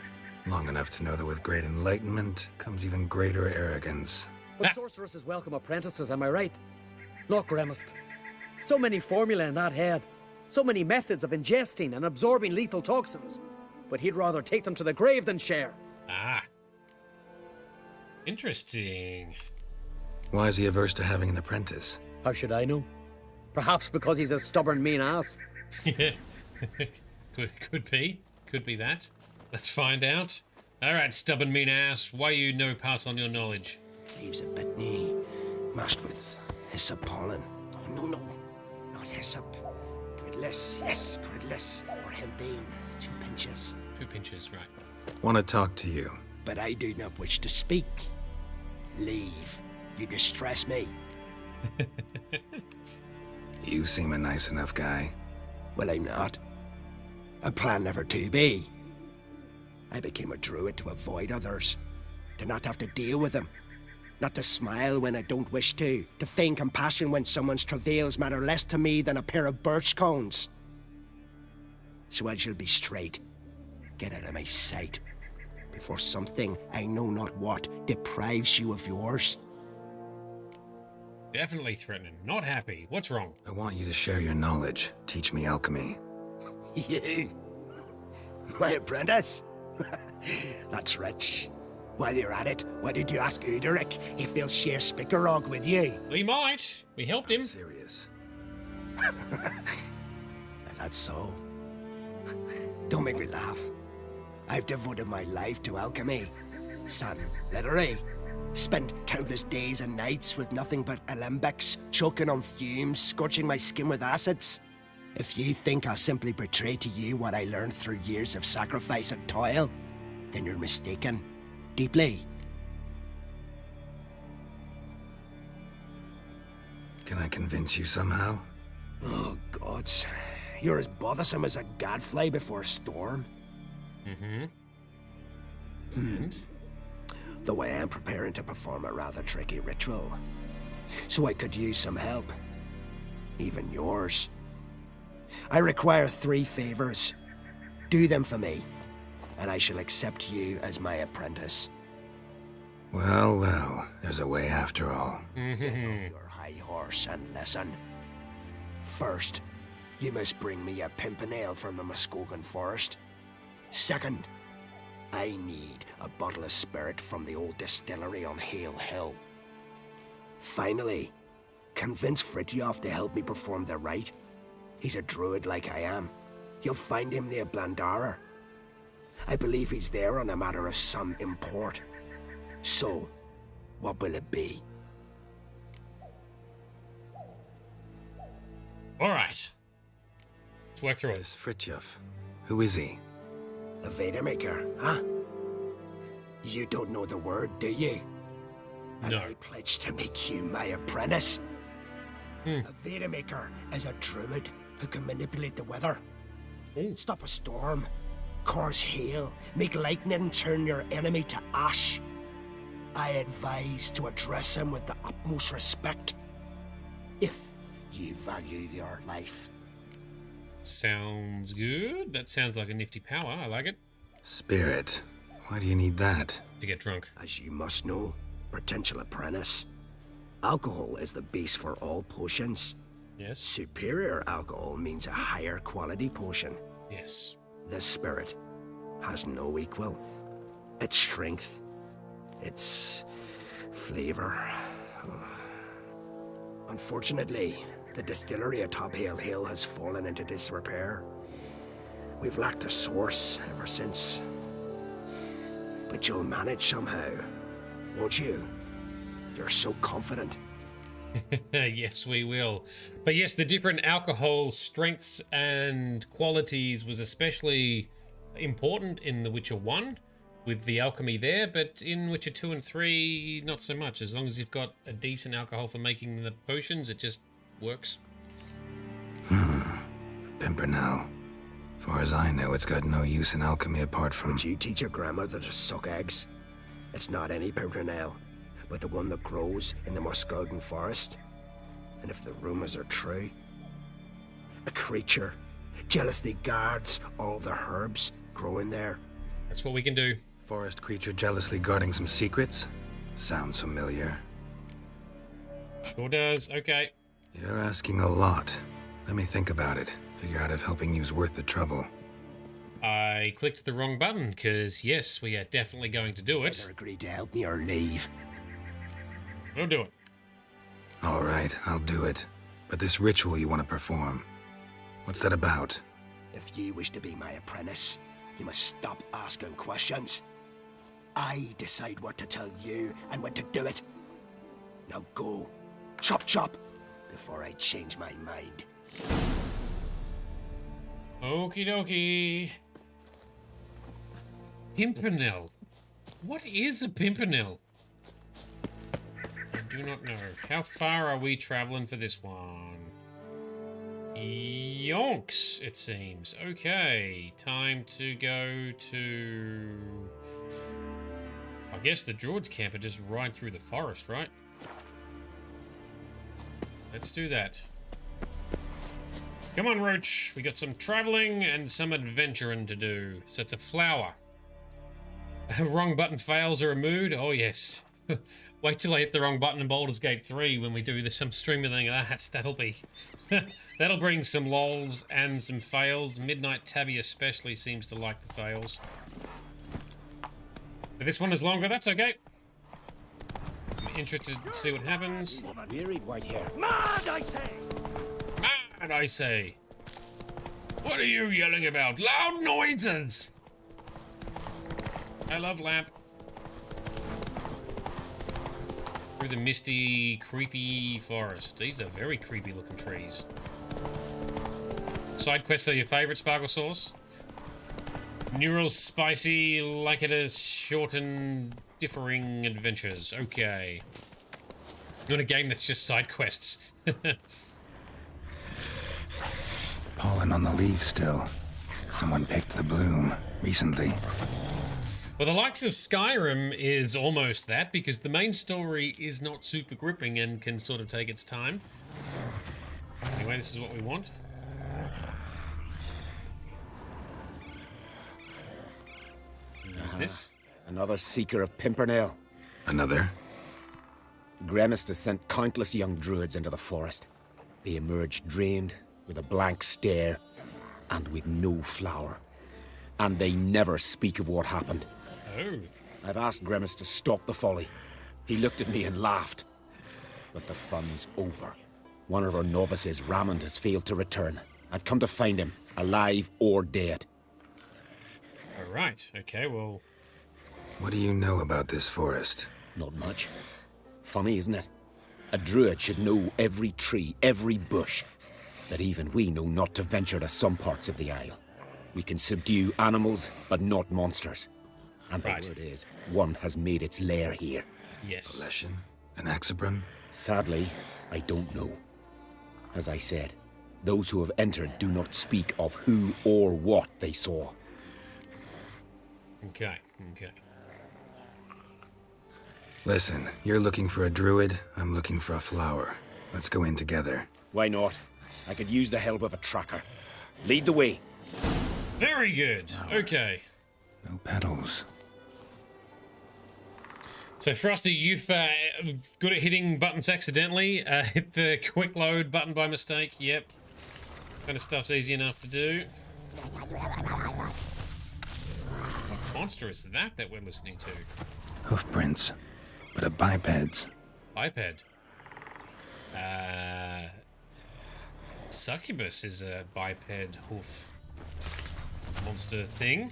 Long enough to know that with great enlightenment comes even greater arrogance. But sorceresses welcome apprentices, am I right? Not Greymist. So many formulae in that head. So many methods of ingesting and absorbing lethal toxins. But he'd rather take them to the grave than share. Ah. Interesting. Why is he averse to having an apprentice? How should I know? Perhaps because he's a stubborn mean ass. Could be. Could be that. Let's find out. Alright, stubborn mean ass. Why you no pass on your knowledge? Leaves a bit knee, mashed with hyssop pollen. Oh, no, not hyssop. Gridless, yes, gridless. Or hempine, 2 pinches. 2 pinches, right. Want to talk to you. But I do not wish to speak. Leave. You distress me. You seem a nice enough guy. Well, I'm not. I plan never to be. I became a druid to avoid others. To not have to deal with them. Not to smile when I don't wish to feign compassion when someone's travails matter less to me than a pair of birch cones. So I shall be straight. Get out of my sight, before something, I know not what, deprives you of yours. Definitely threatening. Not happy. What's wrong? I want you to share your knowledge. Teach me alchemy. You? My apprentice? That's rich. While you're at it, why did you ask Uderic if he'll share Spickerog with you? We might. We helped him. I'm serious. That's so. Don't make me laugh. I've devoted my life to alchemy. Son, literally. Spent countless days and nights with nothing but alembics, choking on fumes, scorching my skin with acids. If you think I'll simply betray to you what I learned through years of sacrifice and toil, then you're mistaken. Deeply. Can I convince you somehow? Oh, gods. You're as bothersome as a gadfly before a storm. Though I am preparing to perform a rather tricky ritual. So I could use some help. Even yours. I require 3 favors. Do them for me, and I shall accept you as my apprentice. Well, well, there's a way after all. Get off your high horse and listen. First, you must bring me a pimpernel from the Muskogan forest. Second, I need a bottle of spirit from the old distillery on Hale Hill. Finally, convince Fritjof to help me perform the rite. He's a druid like I am. You'll find him near Blandara. I believe he's there on a matter of some import. So, what will it be? All right. Let's work through it. Fritjof. Who is he? A Vadermaker, huh? You don't know the word, do you? And I pledge to make you my apprentice. A Vadermaker is a druid who can manipulate the weather. Stop a storm, cause hail, make lightning turn your enemy to ash. I advise to address him with the utmost respect, if you value your life. Sounds good. That sounds like a nifty power. I like it. Spirit. Why do you need that? To get drunk. As you must know, potential apprentice, alcohol is the base for all potions. Yes. Superior alcohol means a higher quality potion. Yes. This spirit has no equal. Its strength, its flavor. Unfortunately, the distillery atop Hale Hill has fallen into disrepair. We've lacked a source ever since. But you'll manage somehow, won't you? You're so confident. Yes, we will. But yes, the different alcohol strengths and qualities was especially important in The Witcher 1 with the alchemy there, but in Witcher 2 and 3, not so much. As long as you've got a decent alcohol for making the potions, it just works. Pimpernel. Far as I know, it's got no use in alchemy apart from... Would you teach your grandmother to suck eggs? It's not any pimpernel, but the one that grows in the Muskogan forest. And if the rumors are true, a creature jealously guards all the herbs growing there. That's what we can do. Forest creature jealously guarding some secrets? Sounds familiar. Sure does. Okay. You're asking a lot. Let me think about it. Figure out if helping you's worth the trouble. I clicked the wrong button, because yes, we are definitely going to do it. Either agree to help me or leave. We'll do it. All right, I'll do it. But this ritual you want to perform, what's that about? If you wish to be my apprentice, you must stop asking questions. I decide what to tell you and when to do it. Now go, chop chop, before I change my mind. Okie dokie. Pimpernel. What is a pimpernel? I do not know. How far are we traveling for this one? Yonks, it seems. Okay, time to go to... I guess the Druids camp are just right through the forest, right? Let's do that. Come on, Roach. We got some traveling and some adventuring to do. So it's a flower. Wrong button fails or a mood? Oh, yes. Wait till I hit the wrong button in Baldur's Gate 3 when we do some streaming of that. That'll be... that'll bring some lols and some fails. Midnight Tabby especially seems to like the fails. But this one is longer. That's okay. I'm interested to see what happens. Wearied white hair. Mad, I say! And I say, what are you yelling about? Loud noises! I love lamp. Through the misty, creepy forest. These are very creepy looking trees. Side quests are your favourite, Sparkle Sauce? Neural, spicy, like it is short and differing adventures. Okay. You want a game that's just side quests? Pollen on the leaves still. Someone picked the bloom recently. Well, the likes of Skyrim is almost that, because the main story is not super gripping and can sort of take its time. Anyway, this is what we want. Who's this? Another seeker of Pimpernel. Another? Gremist has sent countless young druids into the forest. They emerge drained, with a blank stare, and with no flower. And they never speak of what happened. Oh. I've asked Gremist to stop the folly. He looked at me and laughed. But the fun's over. One of our novices, Ramond, has failed to return. I've come to find him, alive or dead. Alright, okay, well... What do you know about this forest? Not much. Funny, isn't it? A druid should know every tree, every bush. But even we know not to venture to some parts of the Isle. We can subdue animals, but not monsters. And the word is, one has made its lair here. Yes. Possession? An Axabron? Sadly, I don't know. As I said, those who have entered do not speak of who or what they saw. Okay, okay. Listen, you're looking for a druid, I'm looking for a flower. Let's go in together. Why not? I could use the help of a tracker. Lead the way. Very good. Okay. No petals. So Frosty, you've good at hitting buttons accidentally. Hit the quick load button by mistake. Yep. Kind of stuff's easy enough to do. What monster is that we're listening to? Hoofprints, but a biped's. Biped. Succubus is a biped hoof monster thing.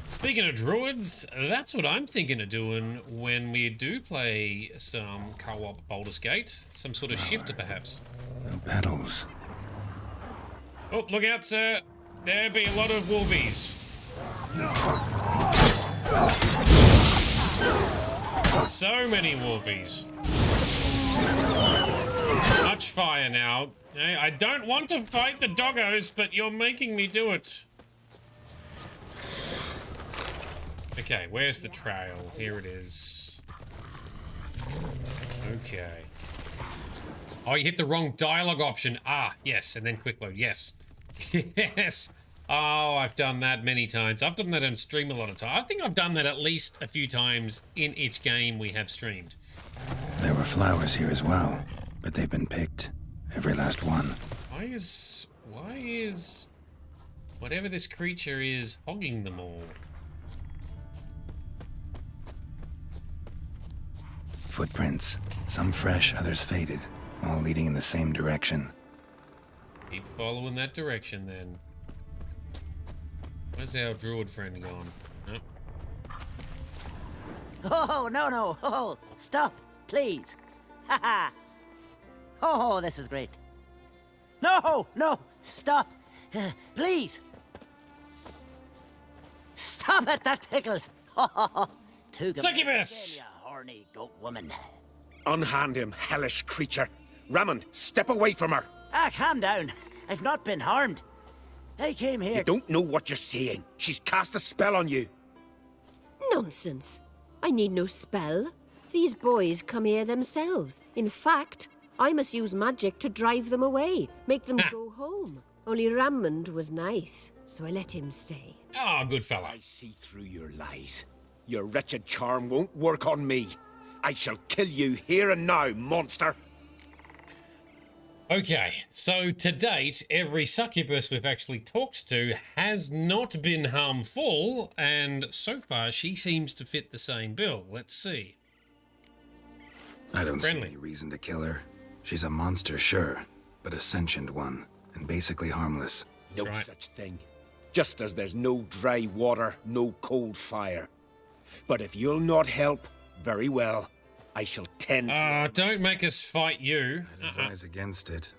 Speaking of druids, that's what I'm thinking of doing when we do play some co-op Baldur's Gate. Some sort of shifter, perhaps. No petals. Oh, look out, sir. There be a lot of wolvies. So many wolvies. Much fire now. Hey, I don't want to fight the doggos, but you're making me do it. Okay, where's the trail? Here it is. Okay. Oh, you hit the wrong dialogue option. Ah, yes, and then quick load. Yes. Yes. Oh, I've done that many times. I've done that on stream a lot of times. I think I've done that at least a few times in each game we have streamed. There were flowers here as well, but they've been picked. Every last one. Why is whatever this creature is hogging them all? Footprints. Some fresh, others faded. All leading in the same direction. Keep following that direction, then. Where's our druid friend gone? Nope. Oh, no. Oh, stop, please. Haha. Oh, this is great. No, stop. Please. Stop it, that tickles. Too good. Succubus! You horny goat woman. Unhand him, hellish creature. Ramond, step away from her. Calm down. I've not been harmed. I came here. You don't know what you're saying. She's cast a spell on you. Nonsense. I need no spell. These boys come here themselves. In fact, I must use magic to drive them away, make them go home. Only Ramond was nice, so I let him stay. Ah, good fella. I see through your lies. Your wretched charm won't work on me. I shall kill you here and now, monster. Okay, so to date, every succubus we've actually talked to has not been harmful, and so far she seems to fit the same bill. Let's see. I don't see any reason to kill her. She's a monster, sure, but a sentient one, and basically harmless. No such thing. Just as there's no dry water, no cold fire. But if you'll not help, very well. I shall tend to it. Don't make us fight you. I'd advise against it.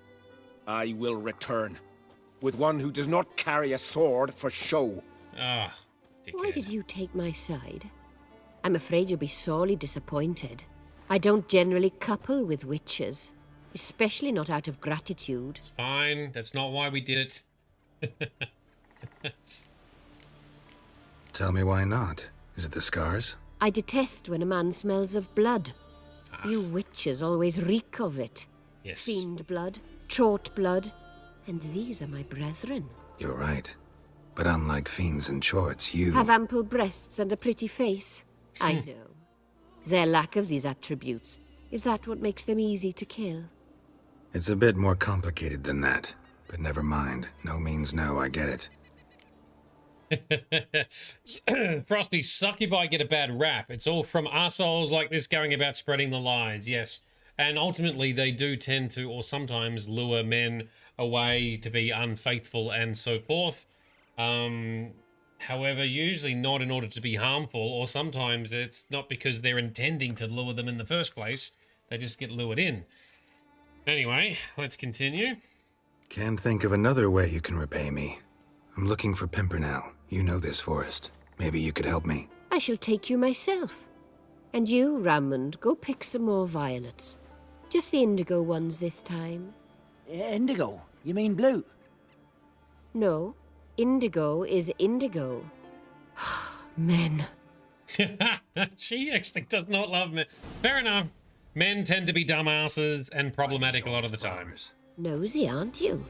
I will return. With one who does not carry a sword for show. Why did you take my side? I'm afraid you'll be sorely disappointed. I don't generally couple with witches, especially not out of gratitude. It's fine. That's not why we did it. Tell me why not. Is it the scars? I detest when a man smells of blood. You witches always reek of it. Yes. Fiend blood, trot blood, and these are my brethren. You're right. But unlike fiends and chorts, you... Have ample breasts and a pretty face. I know. Their lack of these attributes, is that what makes them easy to kill? It's a bit more complicated than that. But never mind. No means no, I get it. Frosty, succubi get a bad rap. It's all from arseholes like this going about spreading the lies, yes. And ultimately they do tend to, or sometimes, lure men away to be unfaithful and so forth. However, usually not in order to be harmful, or sometimes it's not because they're intending to lure them in the first place. They just get lured in. Anyway, let's continue. Can't think of another way you can repay me. I'm looking for Pimpernel. You know this forest. Maybe you could help me. I shall take you myself. And you, Rammond, go pick some more violets. Just the indigo ones this time. Indigo? You mean blue? No. Indigo is indigo. Men. She actually does not love men. Fair enough. Men tend to be dumbasses and problematic a lot of the time. Nosy, aren't you?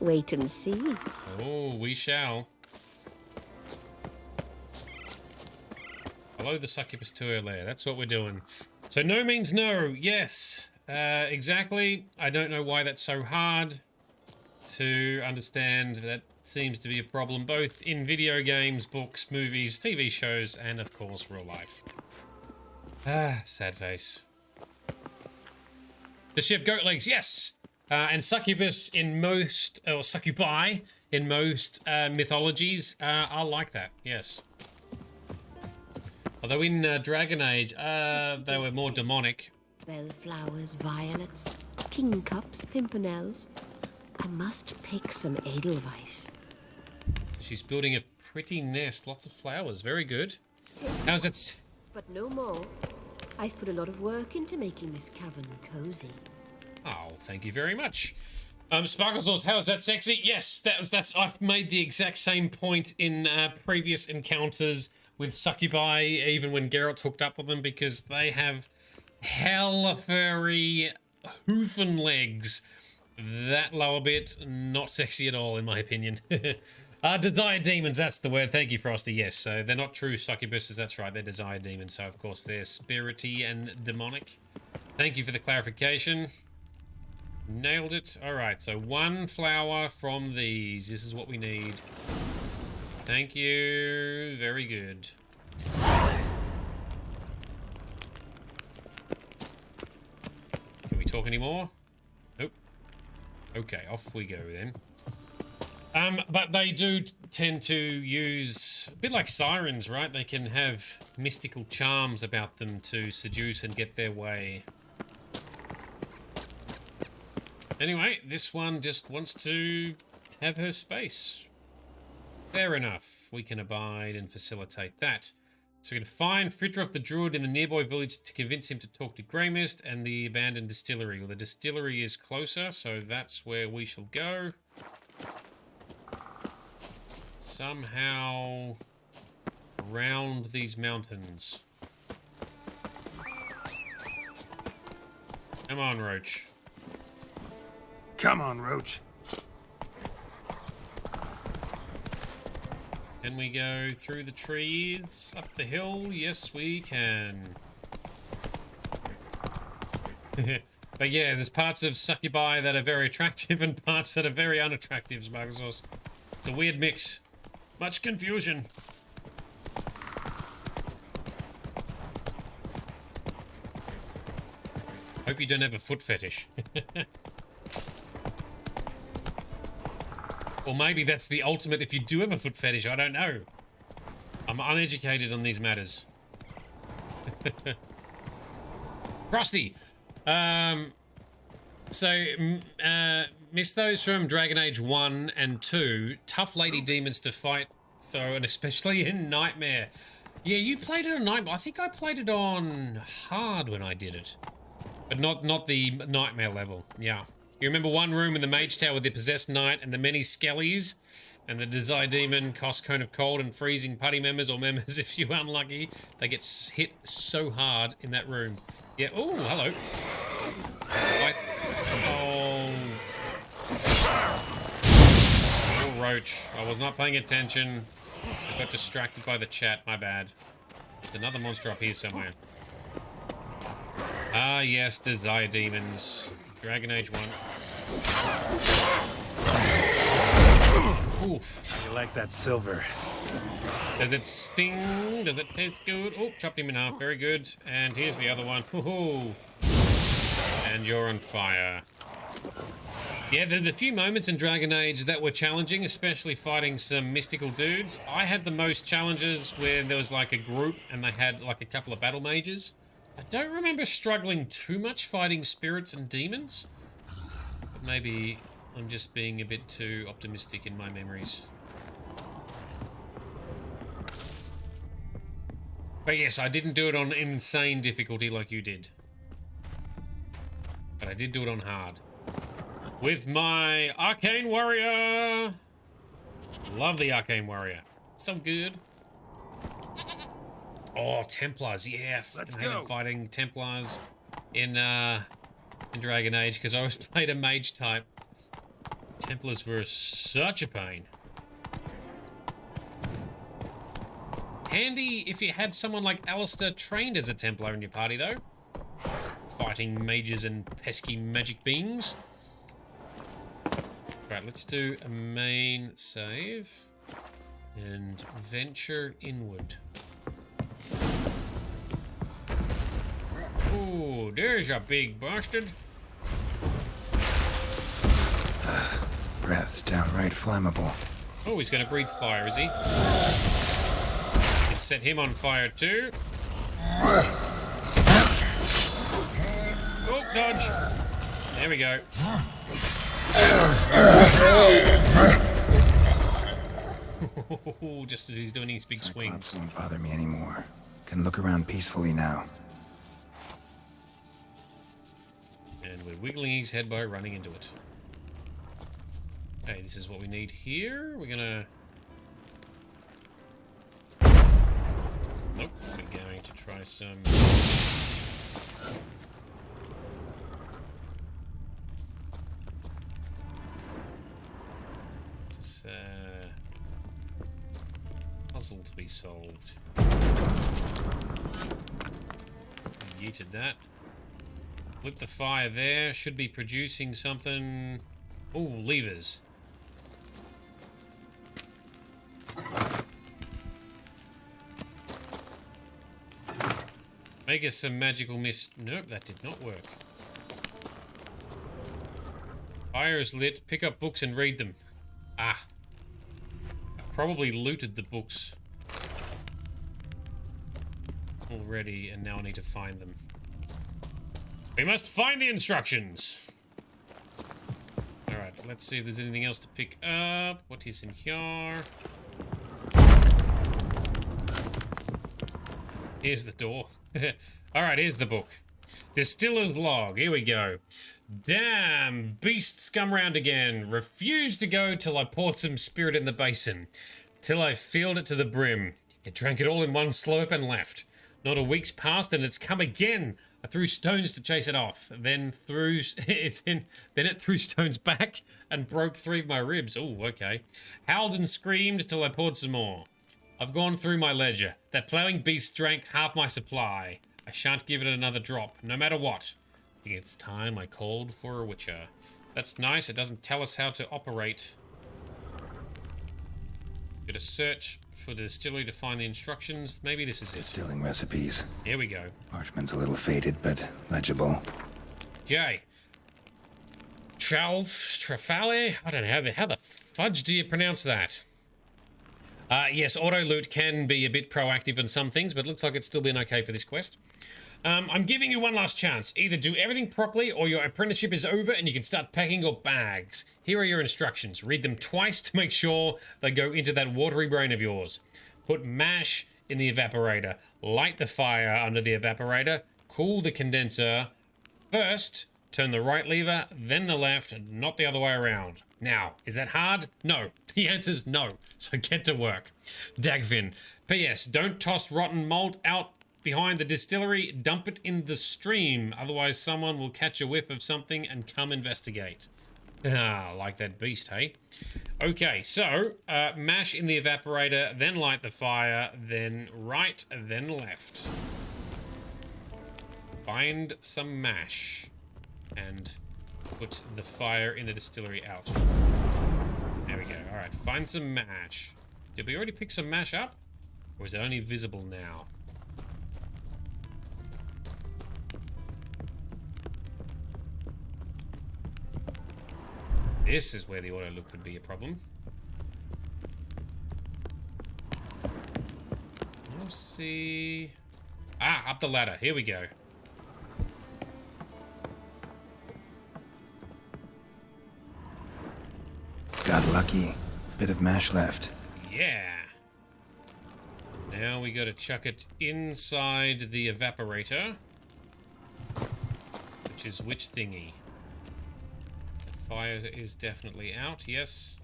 Wait and see. Oh, we shall. Follow the succubus to her lair. That's what we're doing. So no means no. Yes. Exactly. I don't know why that's so hard to understand. That seems to be a problem both in video games, books, movies, TV shows, and of course real life. Sad face. Does she have goat legs? Yes! And succubus in most, or succubi in most mythologies are like that, yes. Although in Dragon Age, they were more demonic. Bellflowers, violets, kingcups, pimpernels. I must pick some edelweiss. She's building a pretty nest, lots of flowers, very good. How's it? But no more. I've put a lot of work into making this cavern cozy. Oh, thank you very much. Sparkle Sauce, how is that sexy? Yes, that's. I've made the exact same point in previous encounters with succubi, even when Geralt's hooked up with them, because they have hella furry hoofen legs. That lower bit, not sexy at all, in my opinion. Desire demons, that's the word. Thank you, Frosty. Yes, so they're not true succubuses, that's right. They're desire demons, so of course they're spirity and demonic. Thank you for the clarification. Nailed it. All right, so one flower from these. This is what we need. Thank you. Very good. Can we talk anymore? Nope. Okay, off we go then. But they do tend to use, a bit like sirens, right? They can have mystical charms about them to seduce and get their way. Anyway, this one just wants to have her space. Fair enough. We can abide and facilitate that. So we're going to find Fritroff the Druid in the nearby village to convince him to talk to Greymist and the abandoned distillery. Well, the distillery is closer, so that's where we shall go. Somehow around these mountains. Come on, Roach. Come on, Roach. Can we go through the trees, up the hill? Yes, we can. But yeah, there's parts of succubi that are very attractive and parts that are very unattractive, Sparkle Sauce. It's a weird mix. Much confusion. Hope you don't have a foot fetish. Or maybe that's the ultimate if you do have a foot fetish, I don't know. I'm uneducated on these matters. Frosty. Missed those from Dragon Age 1 and 2. Tough lady demons to fight, though, and especially in Nightmare. Yeah, you played it on Nightmare. I think I played it on hard when I did it. But not the Nightmare level. Yeah. You remember one room in the Mage Tower with the Possessed Knight and the many Skellies? And the Desire Demon costs Cone of Cold and freezing party members or members if you're unlucky. They get hit so hard in that room. Yeah. Oh, hello. Oh. Oh, Roach. I was not paying attention. I got distracted by the chat. My bad. There's another monster up here somewhere. Ah, yes. Desire Demons. Dragon Age 1. Oof. You like that silver? Does it sting? Does it taste good? Oh, chopped him in half. Very good. And here's the other one. Hoo-hoo. And you're on fire. Yeah, there's a few moments in Dragon Age that were challenging, especially fighting some mystical dudes. I had the most challenges where there was like a group and they had like a couple of battle mages. I don't remember struggling too much fighting spirits and demons. But maybe I'm just being a bit too optimistic in my memories. But yes, I didn't do it on insane difficulty like you did. But I did do it on hard. With my Arcane Warrior! Love the Arcane Warrior. So good. Oh, Templars, yeah. Let's I hated fighting Templars in Dragon Age because I always played a mage type. Templars were such a pain. Handy if you had someone like Alistair trained as a Templar in your party, though. Fighting mages and pesky magic beings. Right, let's do a main save. And venture inward. Oh, there's a big bastard. Breath's downright flammable. Oh, he's gonna breathe fire, is he? Can set him on fire too. Oh, dodge. There we go. Just as he's doing his big swings. Won't bother me anymore. Can look around peacefully now. And we're wiggling his head by running into it. Okay, this is what we need here. We're gonna... Nope, we're going to try some... This puzzle to be solved. Yeeted that. Lit the fire there. Should be producing something. Oh, levers. Make us some magical mist. Nope, that did not work. Fire is lit. Pick up books and read them. Ah. I probably looted the books already, and now I need to find them. We must find the instructions. Alright, let's see if there's anything else to pick up. What is in here? Here's the door. Alright, here's the book. Distiller's log. Here we go. Damn, beasts come round again. Refused to go till I poured some spirit in the basin. Till I filled it to the brim. It drank it all in one slurp and left. Not a week's passed and it's come again. I threw stones to chase it off. Then it threw stones back and broke 3 of my ribs. Oh, okay. Howled and screamed till I poured some more. I've gone through my ledger. That ploughing beast drank half my supply. I shan't give it another drop, no matter what. I think it's time I called for a witcher. That's nice. It doesn't tell us how to operate. Got to search for the distillery to find the instructions. Maybe this is it. Distilling recipes. Here we go. Parchment's a little faded, but legible. Okay. Trafale? I don't know. How the fudge do you pronounce that? Yes, auto loot can be a bit proactive in some things, but it looks like it's still been okay for this quest. I'm giving you one last chance. Either do everything properly or your apprenticeship is over and you can start packing your bags. Here are your instructions. Read them twice to make sure they go into that watery brain of yours. Put mash in the evaporator. Light the fire under the evaporator. Cool the condenser. First, turn the right lever, then the left, not the other way around. Now, is that hard? No. The answer's no. So get to work. Dagfin. P.S. Don't toss rotten malt out behind the distillery. Dump it in the stream. Otherwise, someone will catch a whiff of something and come investigate. Ah, like that beast, hey? Okay, so mash in the evaporator, then light the fire, then right, then left. Find some mash and put the fire in the distillery out. There we go. All right, find some mash. Did we already pick some mash up? Or is it only visible now? This is where the auto look could be a problem. Let's see. Ah, up the ladder. Here we go. Got lucky. Bit of mash left. Yeah. Now we gotta chuck it inside the evaporator. Which is which thingy? The fire is definitely out, yes.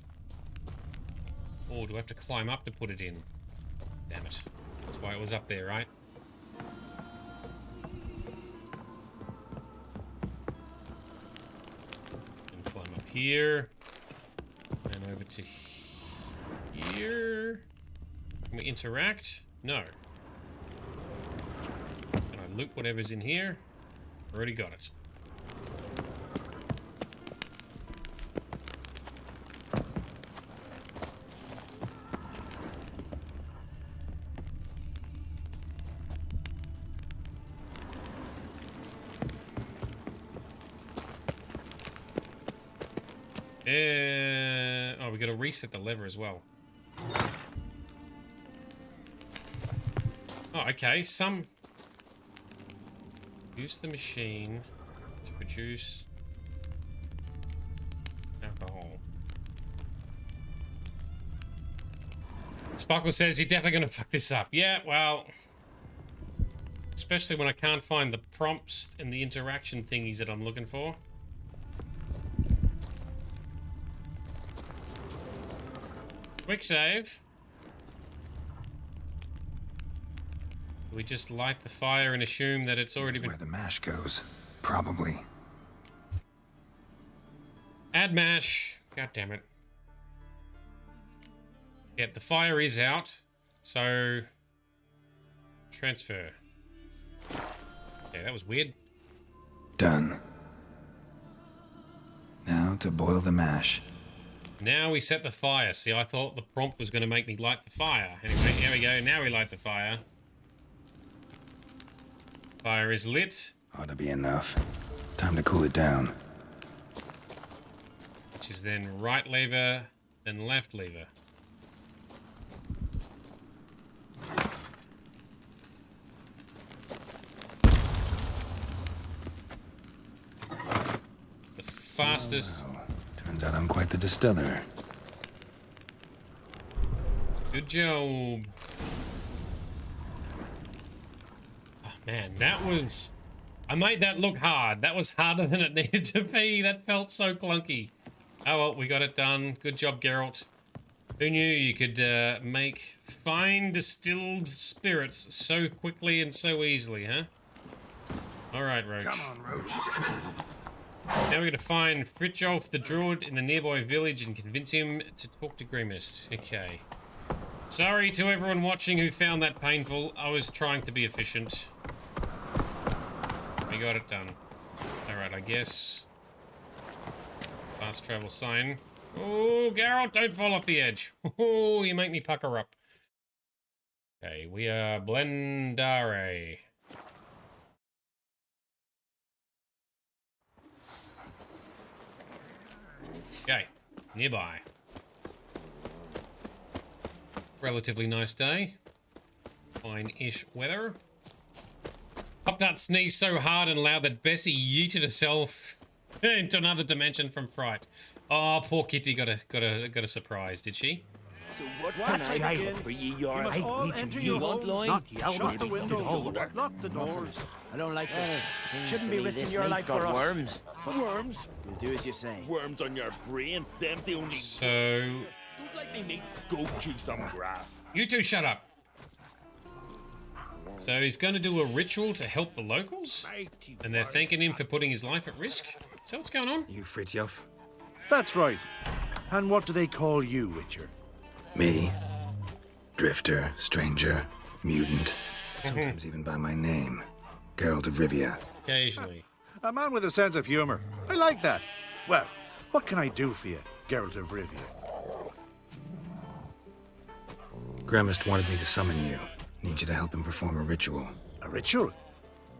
Or do I have to climb up to put it in? Damn it. That's why it was up there, right? And climb up here. And over to here. Can we interact? No. Can I loot whatever's in here? Already got it. Oh, we gotta reset the lever as well. Oh, okay. Use the machine to produce alcohol. Sparkle says you're definitely gonna fuck this up. Yeah, well, especially when I can't find the prompts and the interaction thingies that I'm looking for. Quick save. We just light the fire and assume that it's already been... Where the mash goes. Probably. Add mash. God damn it. Yep, the fire is out. So... transfer. Okay, that was weird. Done. Now to boil the mash. Now we set the fire. See, I thought the prompt was going to make me light the fire. Anyway, here we go. Now we light the fire. Fire is lit. Ought to be enough. Time to cool it down. Which is then right lever, then left lever. It's the fastest... Oh, wow. Turns out I'm quite the distiller. Good job. Oh, man, that was... I made that look hard. That was harder than it needed to be. That felt so clunky. Oh, well, we got it done. Good job, Geralt. Who knew you could make fine distilled spirits so quickly and so easily, huh? All right, Roach. Come on, Roach. Now we're going to find Fritjof the Druid in the nearby village and convince him to talk to Grimmist. Okay. Sorry to everyone watching who found that painful. I was trying to be efficient. We got it done. Alright, I guess. Fast travel sign. Oh, Geralt, don't fall off the edge. Oh, you make me pucker up. Okay, we are Blendare. Okay, nearby. Relatively nice day. Fine-ish weather. Popnut sneezed so hard and loud that Bessie yeeted herself into another dimension from fright. Oh, poor Kitty got a surprise, did she? So what can I do for ye, your you want loin? Not yet. Shut the window. Lock the doors. I don't like this. Shouldn't be risking your life for us. Worms. Worms? We'll do as you say. Worms on your brain. Them's the only... So... Don't let me make go chew some grass. You two shut up. So he's going to do a ritual to help the locals? And they're thanking him for putting his life at risk? So what's going on? You Fritjof? That's right. And what do they call you, Witcher? Me? Drifter, stranger, mutant. Sometimes even by my name. Geralt of Rivia. Occasionally. A man with a sense of humor. I like that. Well, what can I do for you, Geralt of Rivia? Gremist wanted me to summon you. Need you to help him perform a ritual. A ritual?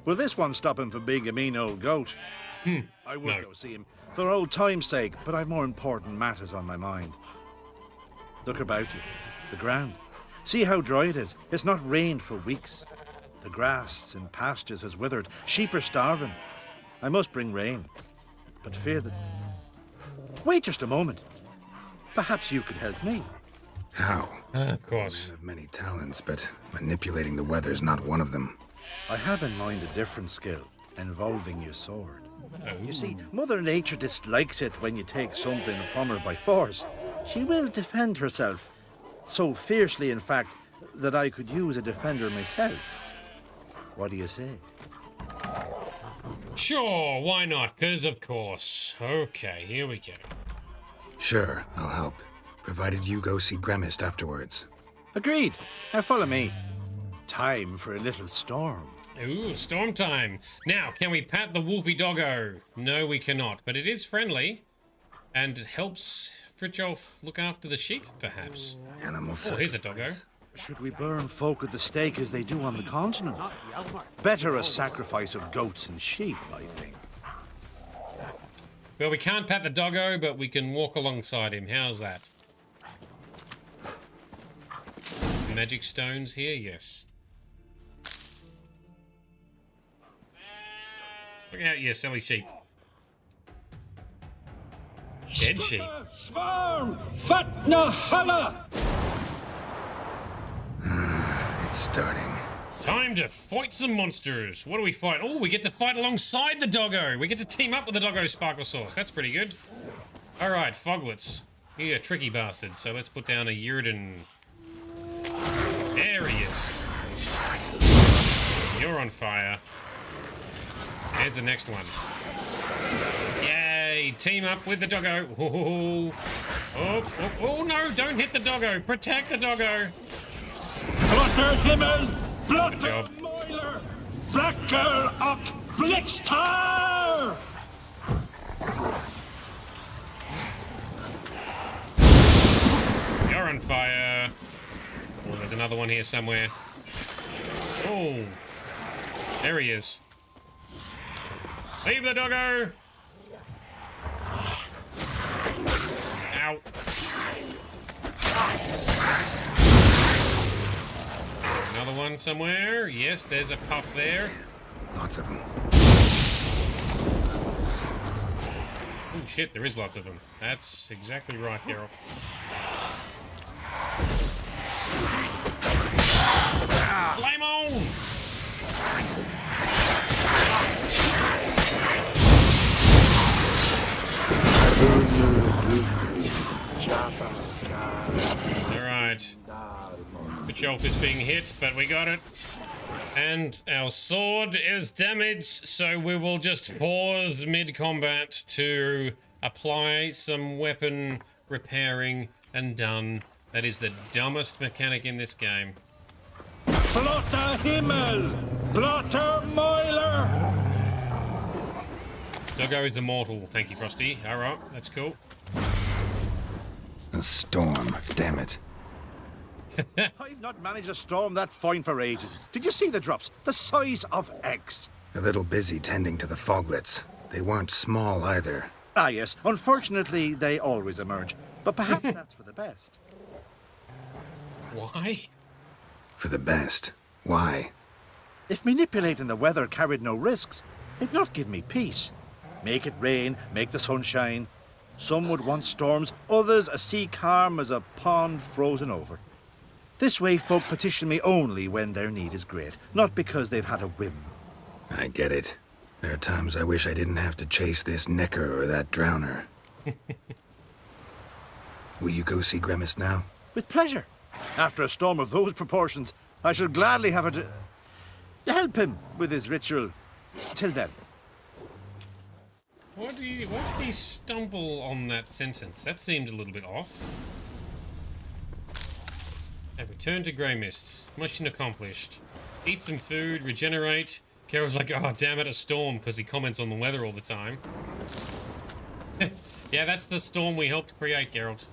Will this one stop him from being a mean old goat? I would go see him for old time's sake, but I've more important matters on my mind. Look about you. The ground. See how dry it is. It's not rained for weeks. The grass in pastures has withered. Sheep are starving. I must bring rain, but fear that... Wait just a moment. Perhaps you could help me. How? Of course. I have many talents, but manipulating the weather's not one of them. I have in mind a different skill, involving your sword. Oh. You see, Mother Nature dislikes it when you take something from her by force. She will defend herself. So fiercely, in fact, that I could use a defender myself. What do you say? Sure, why not? Because of course. Okay, here we go. Sure, I'll help. Provided you go see Gremist afterwards. Agreed. Now follow me. Time for a little storm. Ooh, storm time. Now, can we pat the wolfy doggo? No, we cannot, but it is friendly. And it helps Fritjof look after the sheep, perhaps. Animal Oh, here's a doggo. Should we burn folk at the stake as they do on the continent? Better a sacrifice of goats and sheep, I think. Well, we can't pat the doggo, but we can walk alongside him. How's that? Magic stones here? Yes. Look out, you silly sheep. Dead sheep. Swarm! Fatna Hala! It's starting. Time to fight some monsters. What do we fight? Oh, we get to fight alongside the doggo. We get to team up with the doggo sparkle sauce. That's pretty good. All right, foglets. You're a tricky bastard, so let's put down a Yurden. There he is. You're on fire. There's the next one. Yay! Team up with the doggo. Oh, no, don't hit the doggo. Protect the doggo. Blotter Himmel! Blotter Moiler! Blacker of Blixtar! You're on fire. Oh, there's another one here somewhere. Oh, there he is. Leave the doggo! Ow. Another one somewhere. Yes, there's a puff there. Lots of them. Oh shit, there is lots of them. That's exactly right, Geralt. Flame on! Alright. Fritjof is being hit, but we got it. And our sword is damaged, so we will just pause mid-combat to apply some weapon repairing, and done. That is the dumbest mechanic in this game. Blotter Himmel! Blotter Moiler! Doggo is immortal. Thank you, Frosty. Alright, that's cool. A storm, damn it. I've not managed a storm that fine for ages. Did you see the drops? The size of eggs. A little busy tending to the foglets. They weren't small either. Ah, yes. Unfortunately, they always emerge. But perhaps that's for the best. Why? For the best. Why? If manipulating the weather carried no risks, it'd not give me peace. Make it rain, make the sun shine. Some would want storms, others a sea calm as a pond frozen over. This way folk petition me only when their need is great, not because they've had a whim. I get it. There are times I wish I didn't have to chase this necker or that drowner. Will you go see Grimace now? With pleasure. After a storm of those proportions, I shall gladly have it to help him with his ritual. Till then. Why did he stumble on that sentence? That seemed a little bit off. Okay, return to Grey Mist. Mission accomplished. Eat some food, regenerate. Carol's like, oh damn it, a storm, because he comments on the weather all the time. Yeah, that's the storm we helped create, Geralt.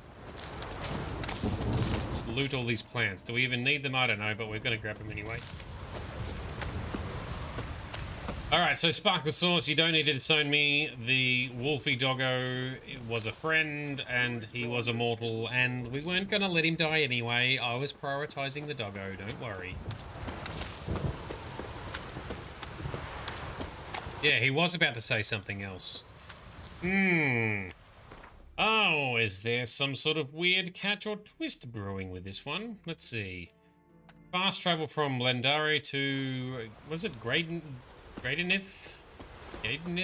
Just loot all these plants. Do we even need them? I don't know, but we're going to grab them anyway. Alright, so Sparkle Sauce, you don't need to disown me. The Wolfie Doggo was a friend, and he was immortal, and we weren't going to let him die anyway. I was prioritising the doggo, don't worry. Yeah, he was about to say something else. Oh, is there some sort of weird catch or twist brewing with this one? Let's see. Fast travel from Lendari to... was it Gradenith? Didn't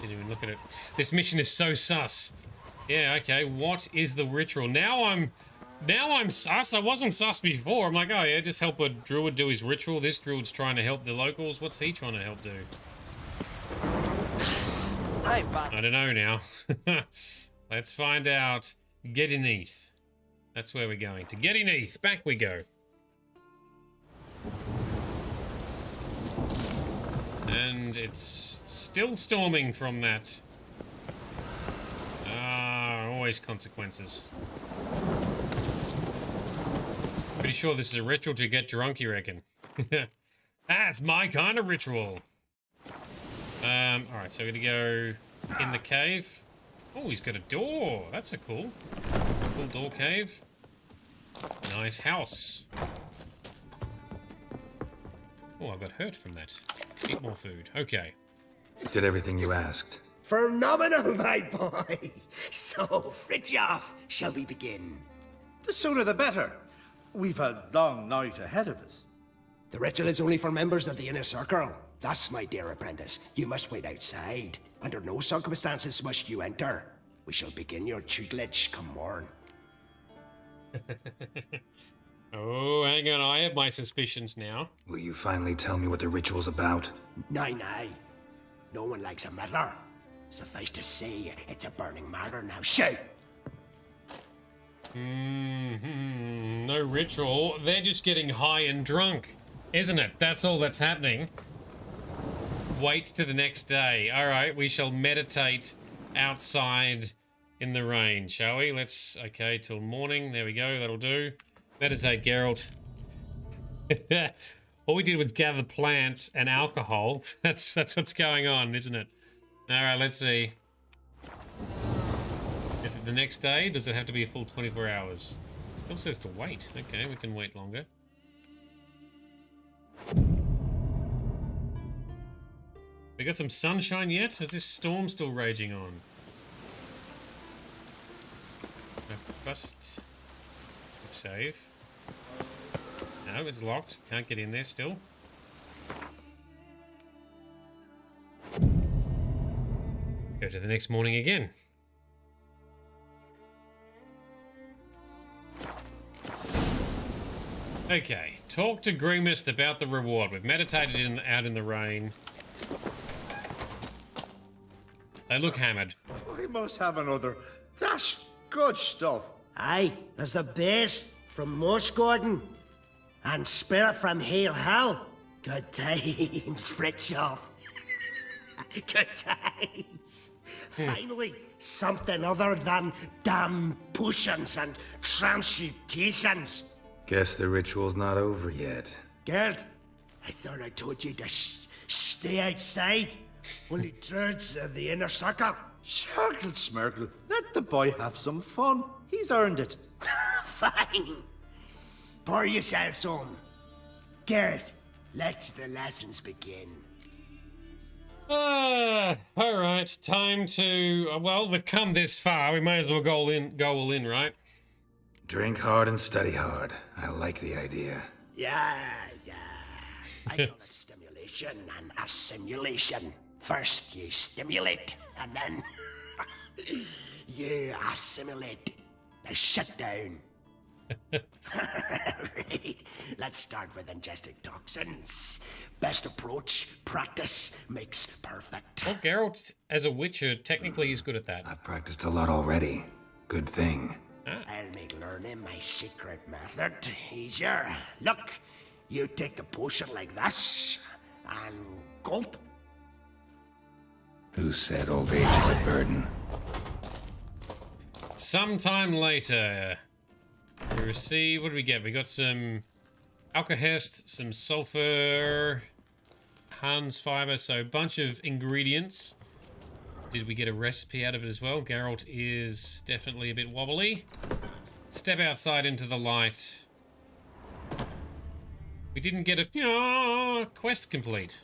even look at it. This mission is so sus. Yeah, okay. What is the ritual? Now I'm sus. I wasn't sus before. I'm like, oh yeah, just help a druid do his ritual. This druid's trying to help the locals. What's he trying to help do? I don't know now. Let's find out. Gedineth. That's where we're going. To Gedineth. Back we go. And it's still storming from that. Always consequences. Pretty sure this is a ritual to get drunk, you reckon? That's my kind of ritual. Alright, so we're gonna go in the cave. Oh, he's got a door. That's a cool door cave. Nice house. Oh, I got hurt from that. Eat more food. Okay. Did everything you asked. Phenomenal, my boy. So, Fritjof, shall we begin? The sooner the better. We've a long night ahead of us. The ritual is only for members of the inner circle. Thus, my dear apprentice, you must wait outside. Under no circumstances must you enter. We shall begin your tutelage come morn. Oh, hang on, I have my suspicions now. Will you finally tell me what the ritual's about? Nay. No one likes a meddler. Suffice to say, it's a burning matter now. Shout! No ritual. They're just getting high and drunk, isn't it? That's all that's happening. Wait to the next day. Alright, we shall meditate outside in the rain, shall we? Let's... okay, till morning. There we go, that'll do. Meditate, Geralt. All we did was gather plants and alcohol. That's what's going on, isn't it? Alright, let's see. Is it the next day? Does it have to be a full 24 hours? It still says to wait. Okay, we can wait longer. We got some sunshine yet? Is this storm still raging on? First, save. No, it's locked. Can't get in there still. Go to the next morning again. Okay, talk to Grimace about the reward. We've meditated out in the rain. They look hammered. We must have another. That's good stuff. Aye, that's the best from Moss Garden. And spirit from Hail Hell. Good times, Fritjof. Good times. Finally, something other than damn potions and transmutations. Guess the ritual's not over yet. Gerd, I thought I told you to stay outside. Only druids of the inner circle. Smirkle, Smirkle. Let the boy have some fun. He's earned it. Fine. Pour yourself some. Geralt, let the lessons begin. Alright, time to... well, we've come this far, we may as well go all in, right? Drink hard and study hard. I like the idea. Yeah. I call it stimulation and assimilation. First you stimulate, and then you assimilate. Now shut down. Right. Let's start with ingesting toxins. Best approach, practice makes perfect. Well, Geralt, as a witcher, technically is good at that. I've practiced a lot already. Good thing. I'll make learning my secret method easier. Look, you take the potion like this, and gulp. Who said old age is a burden? Sometime later, we receive... what do we get? We got some alkahest, some sulfur, Hans fiber, so a bunch of ingredients. Did we get a recipe out of it as well? Geralt is definitely a bit wobbly. Step outside into the light. We didn't get a quest complete.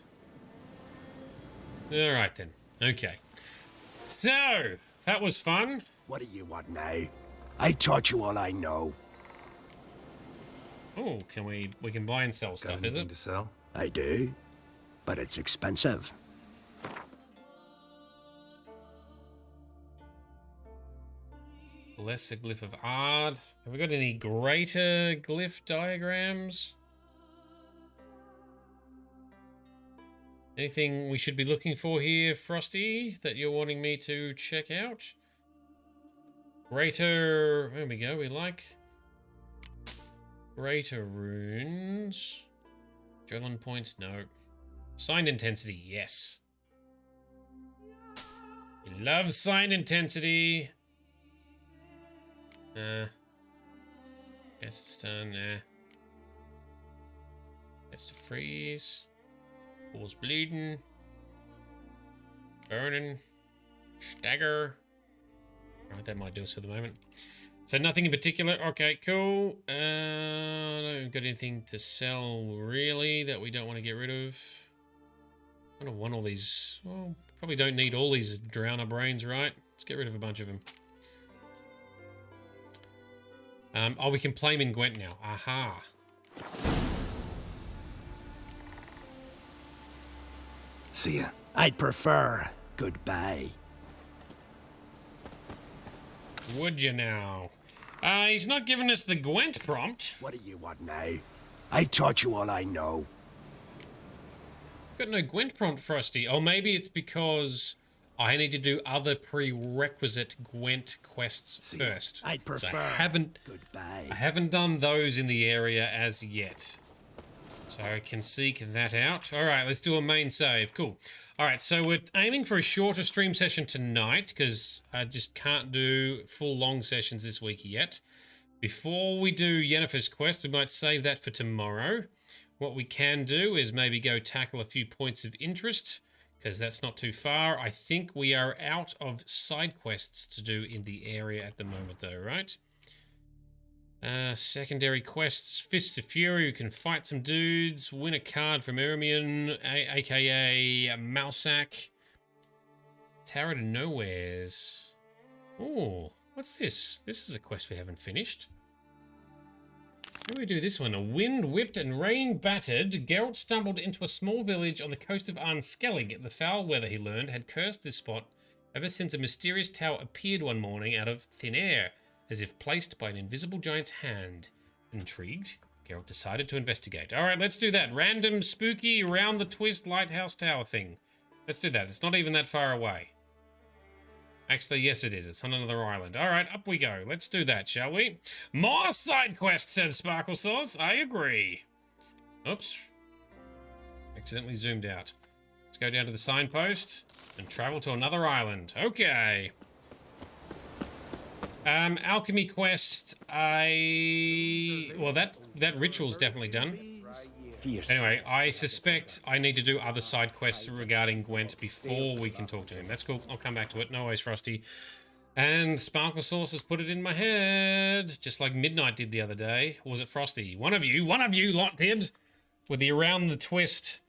Alright then. Okay. So, that was fun. What do you want now? I taught you all I know. Oh, can we can buy and sell stuff, is it? To sell? I do, but it's expensive. Lesser glyph of art. Have we got any greater glyph diagrams? Anything we should be looking for here, Frosty, that you're wanting me to check out? Greater... there we go, we like... greater runes. Adrenaline points, no. Signed intensity, yes. We love signed intensity. Guess it's done, Guess to freeze. Pulls bleeding. Burning. Stagger. Alright, that might do us for the moment. So nothing in particular. Okay, cool. I don't got anything to sell really that we don't want to get rid of. I don't want all these. Well, probably don't need all these drowner brains, right? Let's get rid of a bunch of them. Oh, we can play him in Gwent now. Aha. See ya. I'd prefer goodbye. Would you now? He's not giving us the Gwent prompt. What do you want now? I taught you all I know. Got no Gwent prompt, Frosty. Oh, maybe it's because I need to do other prerequisite Gwent quests first. I'd prefer so goodbye. I haven't done those in the area as yet. So I can seek that out. All right, let's do a main save. Cool. All right, so we're aiming for a shorter stream session tonight because I just can't do full long sessions this week yet. Before we do Yennefer's quest, we might save that for tomorrow. What we can do is maybe go tackle a few points of interest because that's not too far. I think we are out of side quests to do in the area at the moment though, right? Secondary quests, Fists of Fury, you can fight some dudes, win a card from Eremion, aka Mousak. Tower to Nowheres. Oh, what's this? This is a quest we haven't finished. How do we do this one? A wind whipped and rain battered, Geralt stumbled into a small village on the coast of Arnskellig. The foul weather, he learned, had cursed this spot ever since a mysterious tower appeared one morning out of thin air, as if placed by an invisible giant's hand. Intrigued, Geralt decided to investigate. Alright, let's do that. Random, spooky, round the twist lighthouse tower thing. Let's do that. It's not even that far away. Actually, yes it is. It's on another island. Alright, up we go. Let's do that, shall we? More side quests, said Sparkle Sauce. I agree. Oops. Accidentally zoomed out. Let's go down to the signpost and travel to another island. Okay. Alchemy quest, well, that ritual's definitely done. Anyway, I suspect I need to do other side quests regarding Gwent before we can talk to him. That's cool. I'll come back to it. No worries, Frosty. And Sparkle Sauce has put it in my head, just like Midnight did the other day. Or was it Frosty? One of you lot did, with the Around the Twist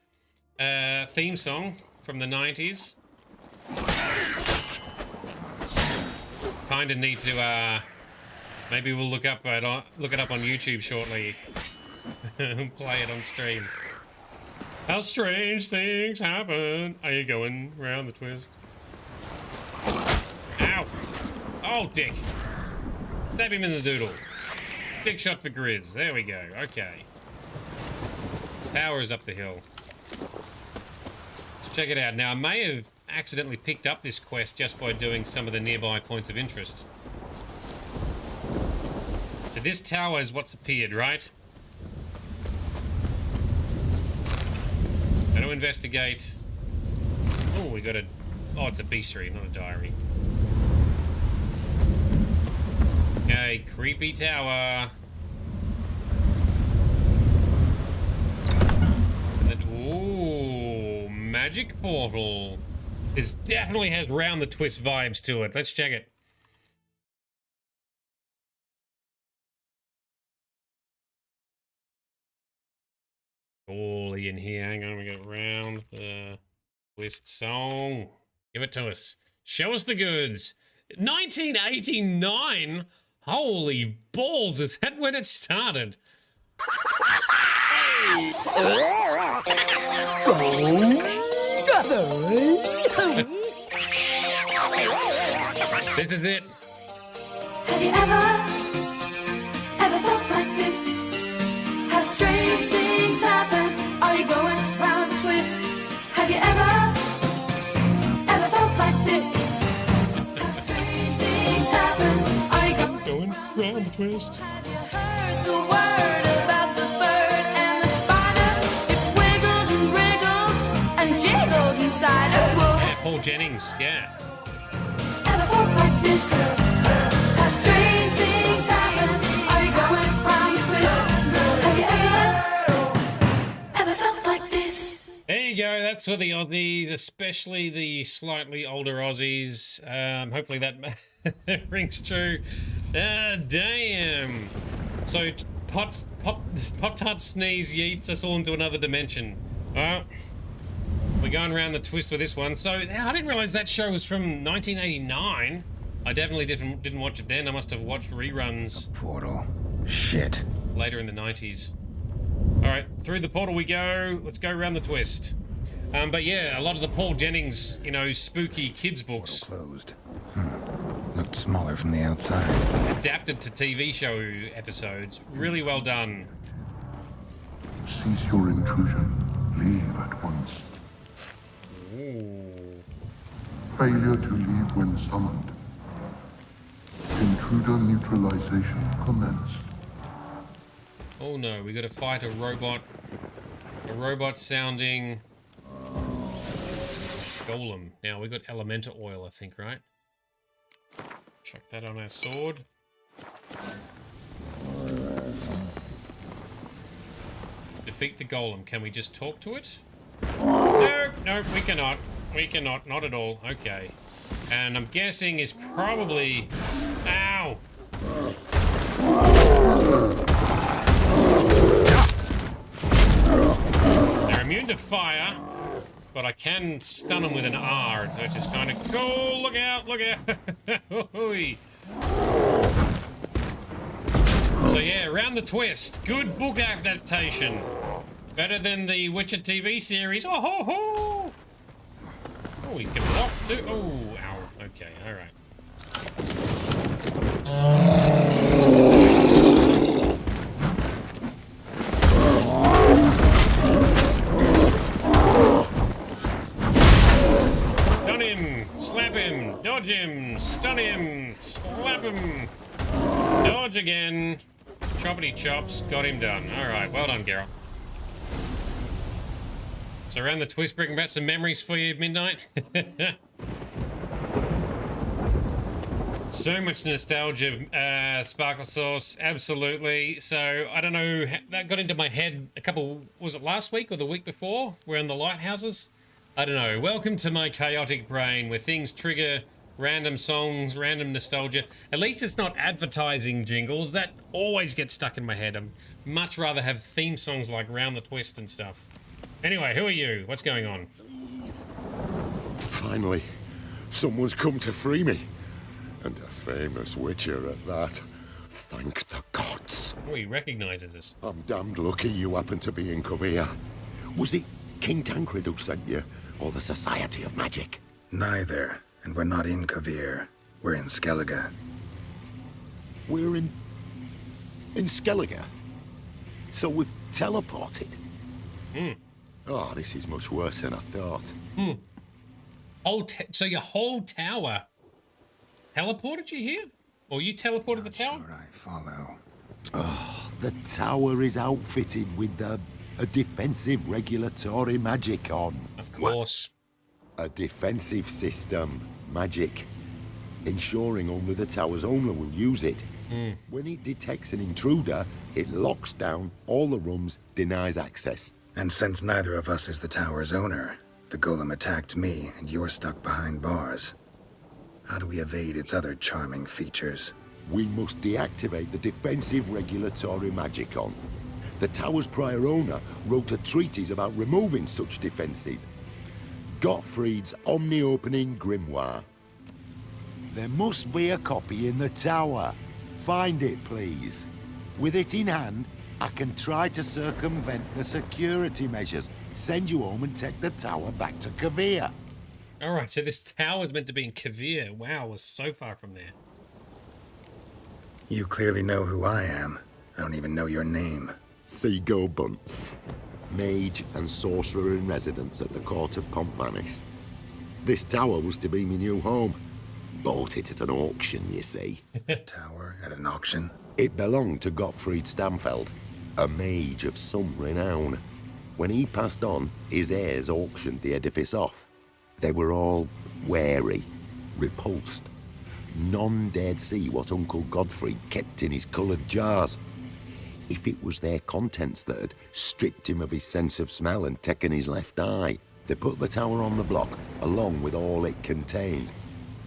theme song from the 90s. Kind of need to, maybe we'll look it up on YouTube shortly. And play it on stream. How strange things happen. Are you going round the twist? Ow! Oh, dick. Stab him in the doodle. Big shot for Grizz. There we go. Okay. Power's up the hill. Let's check it out. Now, I may have accidentally picked up this quest just by doing some of the nearby points of interest. So this tower is what's appeared, right? Got to investigate. Oh, we got a... Oh, it's a bestiary, not a diary. Okay, creepy tower. Ooh, magic portal. This definitely has Round the Twist vibes to it. Let's check it. All in here. Hang on, we got Round the Twist song. Give it to us. Show us the goods. 1989? Holy balls, is that when it started? This is it. Have you ever felt like this? How strange things happen. Are you going round the twist? Have you ever felt like this? How strange things happen. Are you going round the twist? Have you heard the word about the bird and the spider? It wiggled and wriggled and jiggled inside a book. Yeah, Paul Jennings, yeah. Ever felt like this? How strange things happen. Are you going round the twist? Have you ever felt like this? There you go. That's for the Aussies, especially the slightly older Aussies. Hopefully that rings true. Damn. So Pop-Tart sneeze yeets us all into another dimension. Well, we're going around the twist with this one. So I didn't realize that show was from 1989. I definitely didn't watch it then. I must have watched reruns. Portal. Shit. Later in the 90s. All right, through the portal we go. Let's go around the twist. But yeah, a lot of the Paul Jennings, you know, spooky kids books. Closed. Looked smaller from the outside. Adapted to TV show episodes. Really well done. Cease your intrusion. Leave at once. Ooh. Failure to leave when summoned. Intruder neutralization commence. Oh no, we gotta fight a robot sounding golem. Now we got elemental oil, I think, right? Chuck that on our sword. Defeat the golem. Can we just talk to it? No, we cannot. We cannot, not at all. Okay. And I'm guessing is probably... Ow! They're immune to fire, but I can stun them with an R, which is kind of cool. Look out, look out. So yeah, Round the Twist. Good book adaptation. Better than the Witcher TV series. Oh, ho, ho. Oh, we can block too. Oh, ow. Okay, alright. Stun him, slap him, dodge him, stun him, slap him, dodge again, choppity chops, got him done. Alright, well done, Geralt. So Around the Twist, bringing back some memories for you, Midnight. So much nostalgia, Sparkle Sauce, absolutely. So, I don't know, that got into my head was it last week or the week before? We're in the lighthouses? I don't know. Welcome to my chaotic brain where things trigger random songs, random nostalgia. At least it's not advertising jingles. That always gets stuck in my head. I'd much rather have theme songs like Round the Twist and stuff. Anyway, who are you? What's going on? Finally, someone's come to free me. And a famous witcher at that. Thank the gods. Oh, he recognises us. I'm damned lucky you happen to be in Kovir. Was it King Tancred who sent you, or the Society of Magic? Neither. And we're not in Kovir. We're in Skellige. We're in Skellige? So we've teleported? Hmm. Oh, this is much worse than I thought. Hmm. So your whole tower teleported you here? Or you teleported the tower? Sure, I follow. Oh, the tower is outfitted with a defensive regulatory magic on. Of course. A defensive system magic, ensuring only the tower's owner will use it. When it detects an intruder, it locks down all the rooms, denies access. And since neither of us is the tower's owner, the golem attacked me and you're stuck behind bars. How do we evade its other charming features? We must deactivate the defensive regulatory magicon. The tower's prior owner wrote a treatise about removing such defenses. Gottfried's omni-opening grimoire. There must be a copy in the tower. Find it, please. With it in hand, I can try to circumvent the security measures, send you home and take the tower back to Kovir. Alright, so this tower is meant to be in Kovir. Wow, we're so far from there. You clearly know who I am. I don't even know your name. Seago Bunce, mage and sorcerer in residence at the court of Pompvanis. This tower was to be my new home. Bought it at an auction, you see. Tower at an auction? It belonged to Gottfried Stamfeld, a mage of some renown. When he passed on, his heirs auctioned the edifice off. They were all wary, repulsed. None dared see what Uncle Godfrey kept in his coloured jars. If it was their contents that had stripped him of his sense of smell and taken his left eye, they put the tower on the block, along with all it contained.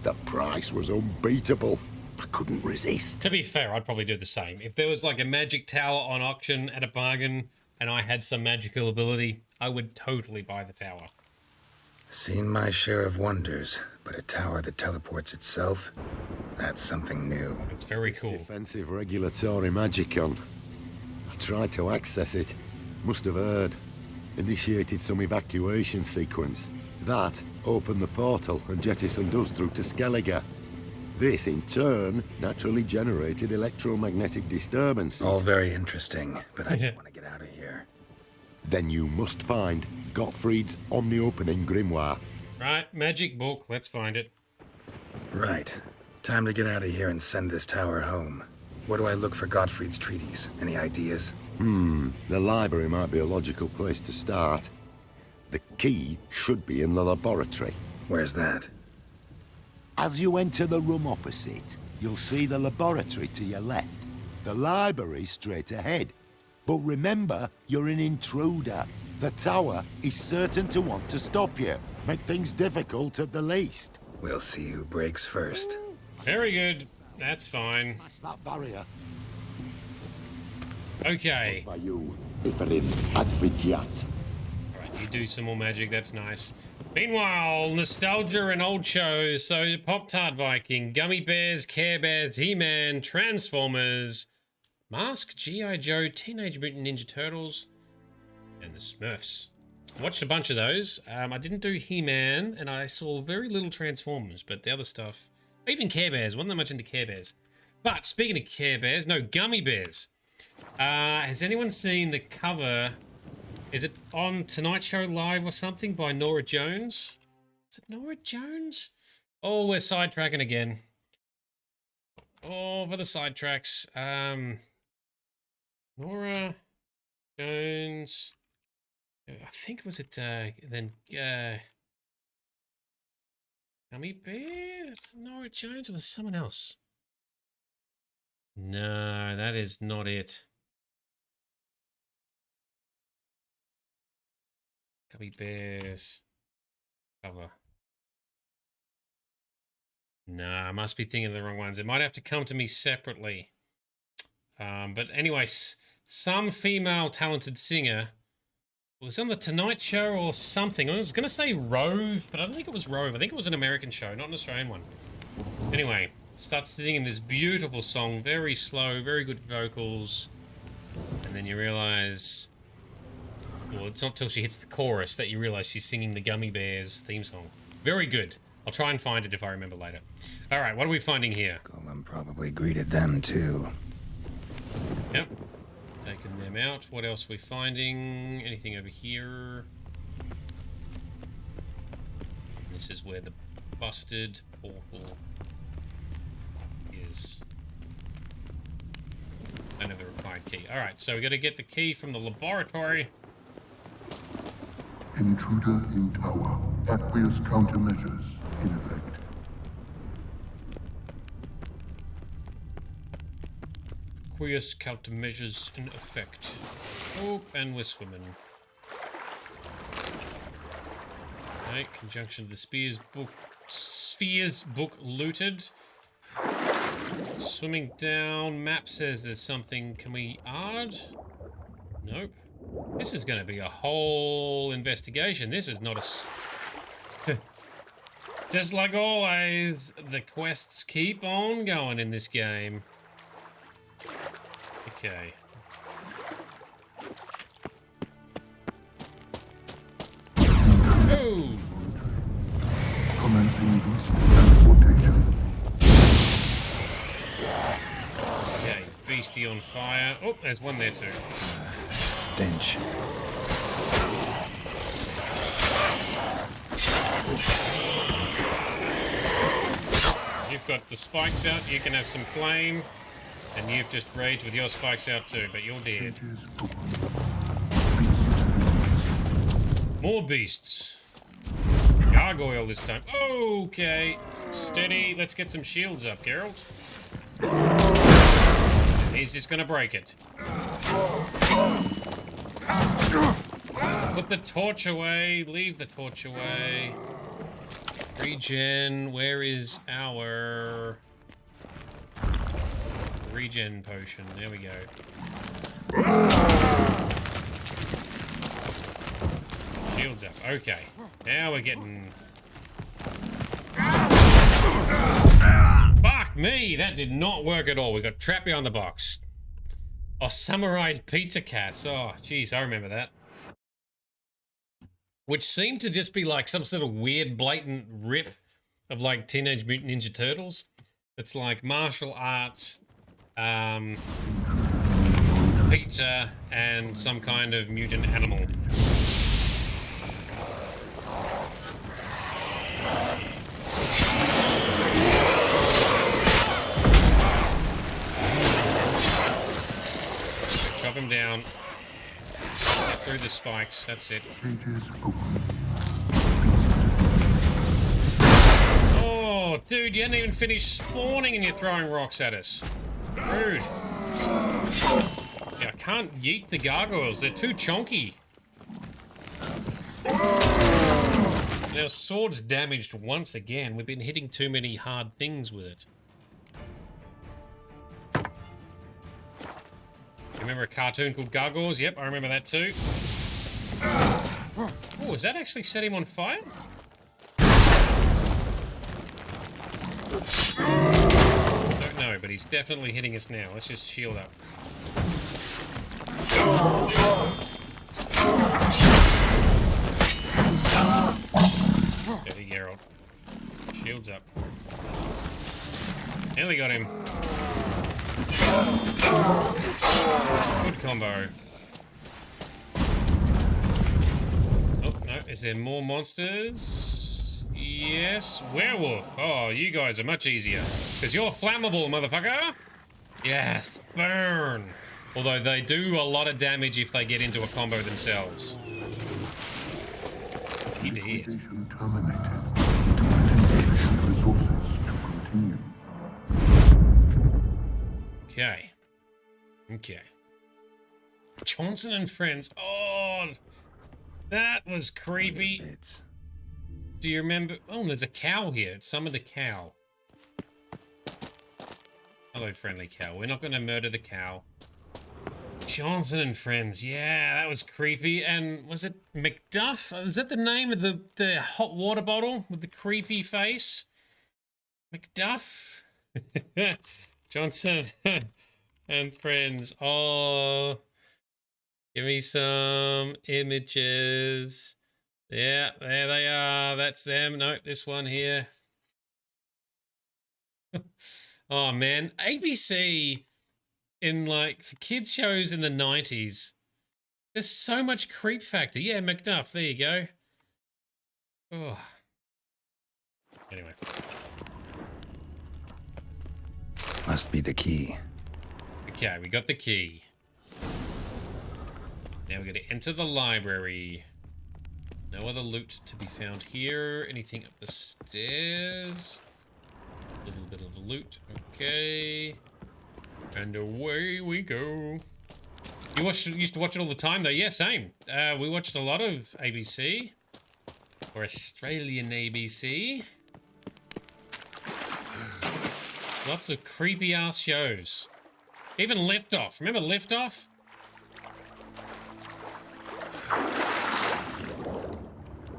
The price was unbeatable. I couldn't resist. To be fair, I'd probably do the same. If there was like a magic tower on auction at a bargain and I had some magical ability, I would totally buy the tower. Seen my share of wonders, but a tower that teleports itself? That's something new. It's very cool. Defensive regulatory magicon. I tried to access it. Must have heard. Initiated some evacuation sequence. That opened the portal and jettisoned us through to Skellige. This, in turn, naturally generated electromagnetic disturbances. All very interesting, but I just want to get out of here. Then you must find Gottfried's omni-opening grimoire. Right, magic book. Let's find it. Right. Time to get out of here and send this tower home. Where do I look for Gottfried's treatise? Any ideas? The library might be a logical place to start. The key should be in the laboratory. Where's that? As you enter the room opposite, you'll see the laboratory to your left. The library straight ahead. But remember, you're an intruder. The tower is certain to want to stop you. Make things difficult at the least. We'll see who breaks first. Very good. That's fine. Smash that barrier. Okay. By you, if it is Advigiat. Alright, you do some more magic. That's nice. Meanwhile, nostalgia and old shows. So, Pop-Tart Viking, Gummy Bears, Care Bears, He-Man, Transformers, Mask, G.I. Joe, Teenage Mutant Ninja Turtles, and the Smurfs. I watched a bunch of those. I didn't do He-Man, and I saw very little Transformers, but the other stuff, even Care Bears, wasn't that much into Care Bears. But speaking of Care Bears, no, Gummy Bears. Has anyone seen the cover? Is it on Tonight Show Live or something by Norah Jones? Is it Norah Jones? Oh, we're sidetracking again. Oh, for the sidetracks. Norah Jones. I think was it then Gummy Bear? Norah Jones or was it someone else? No, that is not it. Gummy Bears cover. Nah, I must be thinking of the wrong ones. It might have to come to me separately. But anyway, some female talented singer was on the Tonight Show or something. I was going to say Rove, but I don't think it was Rove. I think it was an American show, not an Australian one. Anyway, starts singing this beautiful song, very slow, very good vocals. And then you realize, well, it's not till she hits the chorus that you realize she's singing the Gummy Bears theme song. Very good. I'll try and find it if I remember later. All right, what are we finding here? Golem probably greeted them too. Yep. Taking them out. What else are we finding? Anything over here? This is where the busted portal is. Don't have the required key. Alright, so we got to get the key from the laboratory. Intruder in tower. Aqueous countermeasures in effect. Aqueous countermeasures in effect. Oh, and we're swimming. Okay, conjunction of the Spheres book looted. Swimming down. Map says there's something. Can we add? Nope. This is going to be a whole investigation. This is not a... Just like always, the quests keep on going in this game. Okay. Oh! Commencing beast teleportation. Okay, beastie on fire. Oh, there's one there too. Stench. You've got the spikes out, you can have some flame, and you've just raged with your spikes out too, but you're dead. More beasts. Gargoyle this time. Okay. Steady. Let's get some shields up, Geralt. He's just gonna break it. Put the torch away. Leave the torch away. Regen. Where is our regen potion? There we go. Shields up. Okay. Now we're getting... Fuck me! That did not work at all. We got trapped behind the box. Oh, samurai pizza cats. Oh, jeez, I remember that. Which seemed to just be like some sort of weird, blatant rip of like Teenage Mutant Ninja Turtles. It's like martial arts, pizza, and some kind of mutant animal. Chop him down. Get through the spikes. That's it. Oh, dude, you hadn't even finished spawning and you're throwing rocks at us. Rude. Yeah, I can't yeet the gargoyles. They're too chonky. Now, sword's damaged once again. We've been hitting too many hard things with it. Remember a cartoon called Gargoyles? Yep, I remember that too. Oh, is that actually set him on fire? Don't know, but he's definitely hitting us now. Let's just shield up. Steady, Geralt. Shields up. Nearly got him. Good combo. Oh, no. Is there more monsters? Yes. Werewolf. Oh, you guys are much easier. Because you're flammable, motherfucker. Yes. Burn. Although they do a lot of damage if they get into a combo themselves. He did. Terminated. Insufficient resources to continue. Okay. Okay. Johnson and Friends. Oh, that was creepy. Do you remember? Oh, there's a cow here. Summon the cow. Hello, friendly cow. We're not going to murder the cow. Johnson and Friends. Yeah, that was creepy. And was it Macduff? Is that the name of the hot water bottle with the creepy face? Macduff? Johnson and Friends. Oh, give me some images. Yeah, there they are. That's them. Nope, this one here. Oh, man. ABC... in like for kids shows in the 90s, there's so much creep factor. Yeah, Macduff, there you go. Oh. Anyway. Must be the key. Okay, we got the key. Now we're gonna enter the library. No other loot to be found here. Anything up the stairs? A little bit of loot. Okay. And away we go. You used to watch it all the time, though? Yeah, same. We watched a lot of ABC. Or Australian ABC. Lots of creepy-ass shows. Even Liftoff. Remember Liftoff?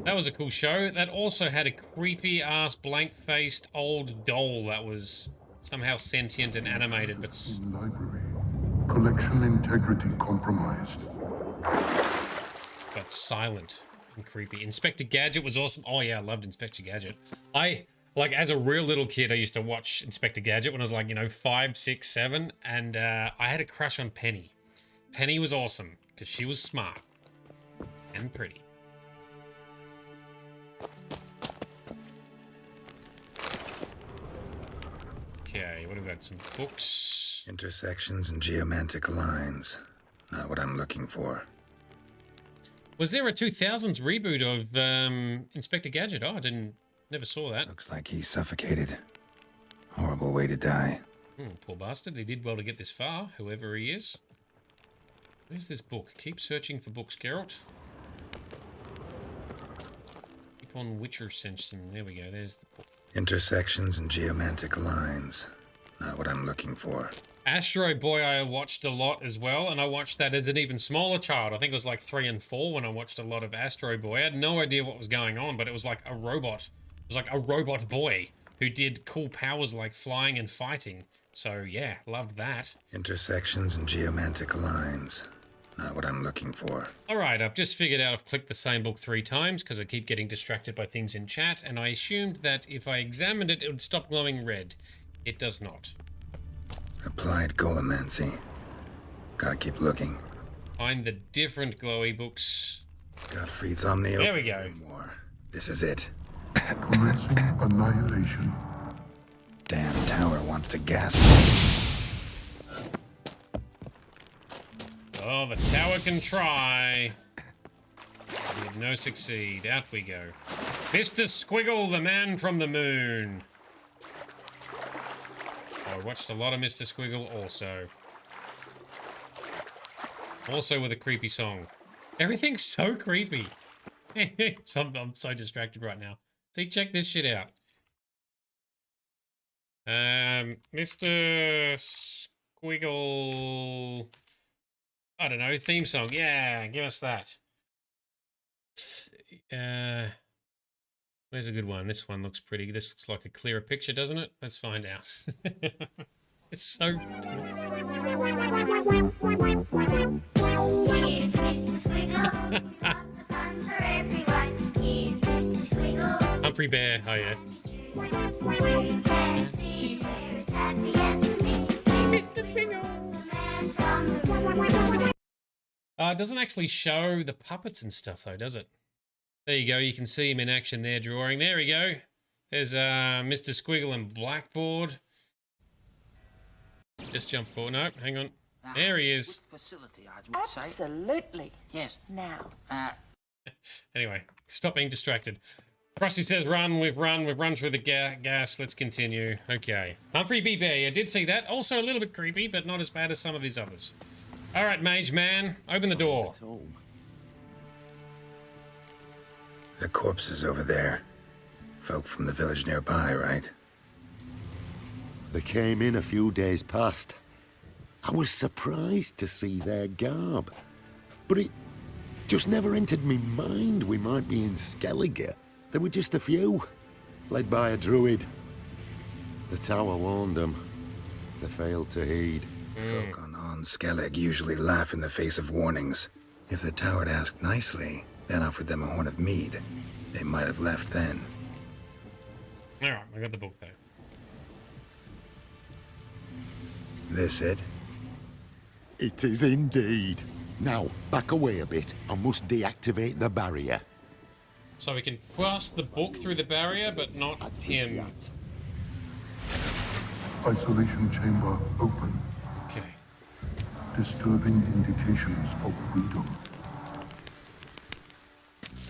That was a cool show. That also had a creepy-ass, blank-faced old doll that was... somehow sentient and animated, but... Library. Collection integrity compromised. But silent and creepy. Inspector Gadget was awesome. Oh yeah, I loved Inspector Gadget. Like, as a real little kid, I used to watch Inspector Gadget when I was like, 5, 6, 7, and I had a crush on Penny. Penny was awesome, because she was smart. And pretty. Okay, what have we got? Some books. Intersections and geomantic lines. Not what I'm looking for. Was there a 2000s reboot of Inspector Gadget? Oh, never saw that. Looks like he suffocated. Horrible way to die. Poor bastard. He did well to get this far, whoever he is. Where's this book? Keep searching for books, Geralt. Keep on Witcher sensing. There we go. There's the book. Intersections and geomantic lines. Not what I'm looking for. Astro Boy I watched a lot as well, and I watched that as an even smaller child. I think it was like 3 and 4 when I watched a lot of Astro Boy. I had no idea what was going on, but it was like a robot. It was like a robot boy who did cool powers like flying and fighting. So yeah, loved that. Intersections and geomantic lines. Not what I'm looking for. Alright, I've just figured out I've clicked the same book 3 times because I keep getting distracted by things in chat, and I assumed that if I examined it, it would stop glowing red. It does not. Applied golemancy. Gotta keep looking. Find the different glowy books. Gottfried's Omnio. There we go. More. This is it. Commencing annihilation. Damn tower wants to gas. Oh, the tower can try. With no succeed. Out we go. Mr. Squiggle, the man from the moon. I watched a lot of Mr. Squiggle also. Also with a creepy song. Everything's so creepy. I'm so distracted right now. See, check this shit out. Mr. Squiggle... I don't know, theme song. Yeah, give us that. Where's a good one? This one looks pretty. This looks like a clearer picture, doesn't it? Let's find out. It's so... Humphrey Bear, oh yeah. It doesn't actually show the puppets and stuff though, does it? There you go, you can see him in action there drawing. There we go. There's Mr. Squiggle and Blackboard. Just jump forward. No, hang on. There he is. Facility, I would say. Absolutely. Yes. Now. Anyway, stop being distracted. Frosty says run, we've run through the gas, let's continue. Okay. Humphrey B. Bear, I did see that. Also a little bit creepy, but not as bad as some of these others. Alright, Mage Man, open the door. The corpse is over there. Folk from the village nearby, right? They came in a few days past. I was surprised to see their garb, but it just never entered me mind we might be in Skellige. There were just a few, led by a druid. The tower warned them. They failed to heed. Folk on Skellig usually laugh in the face of warnings. If the tower had asked nicely, then offered them a horn of mead, they might have left then. Alright, I got the book though. This it? It is indeed. Now, back away a bit. I must deactivate the barrier. So we can cross the book through the barrier, but not him. Isolation chamber open. Okay. Disturbing indications of freedom.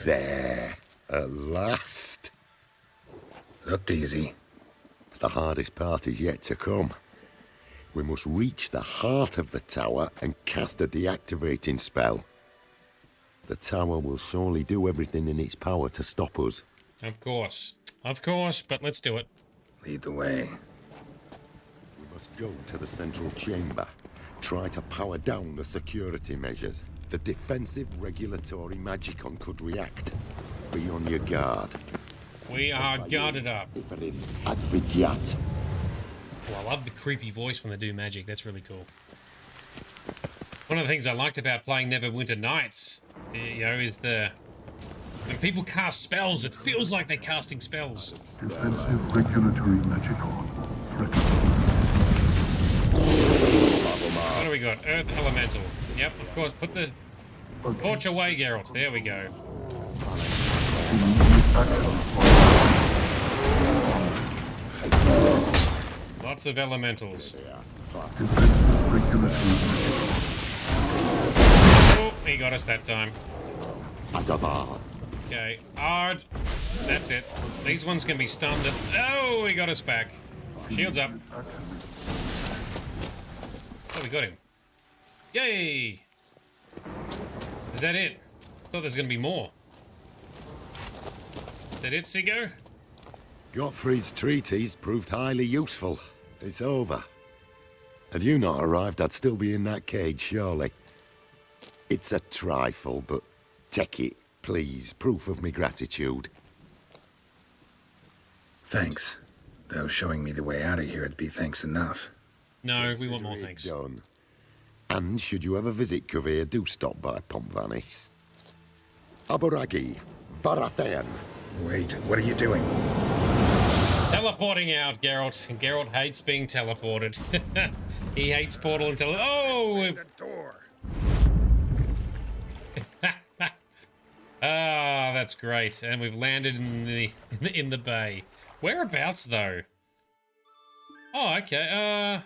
There. At last. Looked easy. The hardest part is yet to come. We must reach the heart of the tower and cast a deactivating spell. The tower will surely do everything in its power to stop us. Of course, but let's do it. Lead the way. We must go to the central chamber. Try to power down the security measures. The defensive regulatory magicon could react. Be on your guard. We are guarded up. Advigiat. Oh, I love the creepy voice when they do magic. That's really cool. One of the things I liked about playing Neverwinter Nights, is when people cast spells, it feels like they're casting spells. Defensive regulatory magicon threatened. What do we got? Earth Elemental. Yep, of course. Put the torch away, Geralt. There we go. Lots of elementals. Defensive regulatory Oh, he got us that time. Okay, hard. That's it. These ones can be stunned. Oh, he got us back. Shields up. Oh, we got him. Yay! Is that it? I thought there's going to be more. Is that it, Sigo? Gottfried's treatise proved highly useful. It's over. Had you not arrived, I'd still be in that cage, surely. It's a trifle, but take it, please. Proof of me gratitude. Thanks. Though showing me the way out of here would be thanks enough. No, we want more thanks. Done. And should you ever visit Covir, do stop by Pompvanis. Aboragi, Varathan. Wait, what are you doing? Teleporting out, Geralt. And Geralt hates being teleported. He hates portal and Oh! The door. Ah, that's great. And we've landed in the bay. Whereabouts, though? Oh, okay.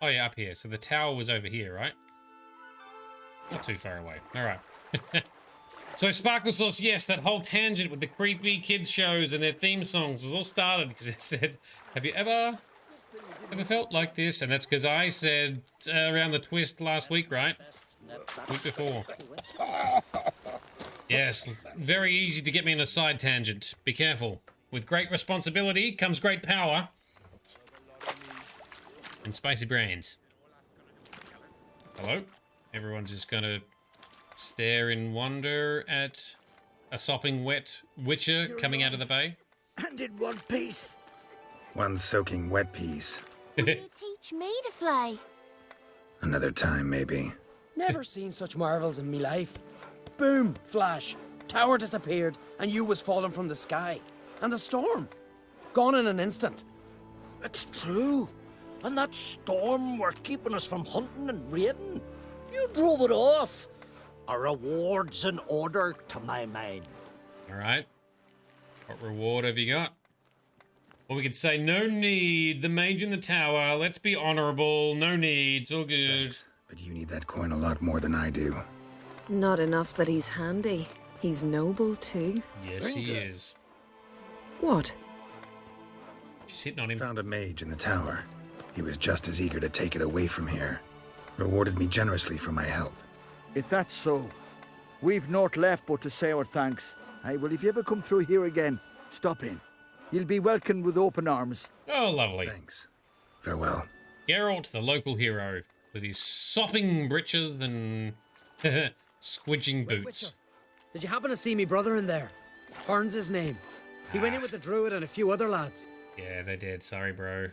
Oh, yeah, up here. So the tower was over here, right? Not too far away. All right. So Sparkle Sauce, yes, that whole tangent with the creepy kids shows and their theme songs was all started because it said, have you ever felt like this? And that's because I said around the twist last week, right? Week before. Yes, very easy to get me in a side tangent. Be careful. With great responsibility comes great power. And spicy brains. Hello? Everyone's just gonna stare in wonder at a sopping wet witcher coming out of the bay. And in one piece. One soaking wet piece. Will you teach me to fly? Another time, maybe. Never seen such marvels in me life. Boom, flash, tower disappeared, and you was falling from the sky. And the storm, gone in an instant. It's true. And that storm were keeping us from hunting and raiding. You drove it off. A reward's in order to my mind. All right. What reward have you got? Well, we could say no need. The mage in the tower. Let's be honorable. No need. It's all good. Thanks. But you need that coin a lot more than I do. Not enough that he's handy. He's noble too. Yes, he is. What? She's hitting on him. Found a mage in the tower. He was just as eager to take it away from here. Rewarded me generously for my help. If that's so, we've naught left but to say our thanks. Aye, well, if you ever come through here again, stop in. You'll be welcomed with open arms. Oh, lovely. Thanks. Farewell. Geralt, the local hero, with his sopping breeches and squidging boots. Did you happen to see me brother in there? Horn's his name. He went in with the druid and a few other lads. Yeah, they did. Sorry, bro.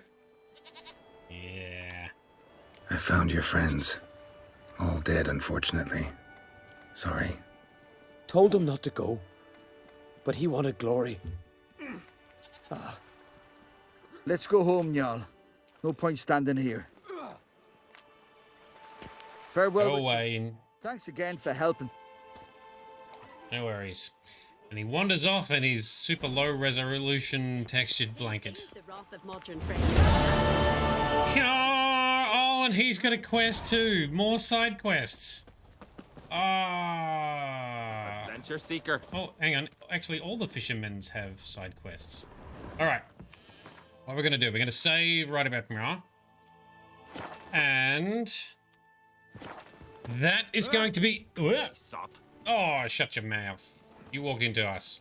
Yeah. I found your friends. All dead, unfortunately. Sorry. Told him not to go, but he wanted glory. Let's go home, Jarl. No point standing here. Farewell. Go away. Thanks again for helping. No worries. And he wanders off in his super low resolution textured blanket. Oh, and he's got a quest too. More side quests. Adventure seeker. Oh, hang on. Actually, all the fishermen's have side quests. All right. What we're going to do, we're going to save right about now. And that is going to be... Oh, shut your mouth. You walked into us.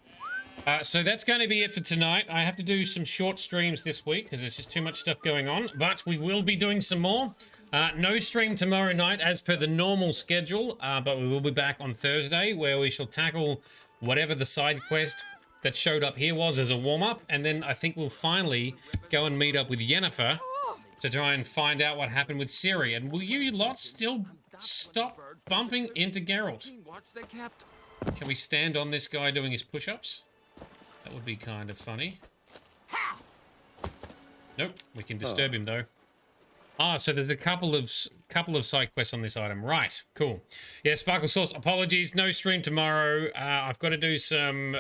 So that's going to be it for tonight. I have to do some short streams this week because there's just too much stuff going on. But we will be doing some more. No stream tomorrow night as per the normal schedule. But we will be back on Thursday where we shall tackle whatever the side quest that showed up here was as a warm-up. And then I think we'll finally go and meet up with Yennefer to try and find out what happened with Ciri. And will you lot still stop bumping into Geralt? Can we stand on this guy doing his push-ups? That would be kind of funny. Nope, we can disturb him though. So there's a couple of side quests on this item. Right, cool. Yeah, Sparkle Sauce, apologies, no stream tomorrow. I've got to do some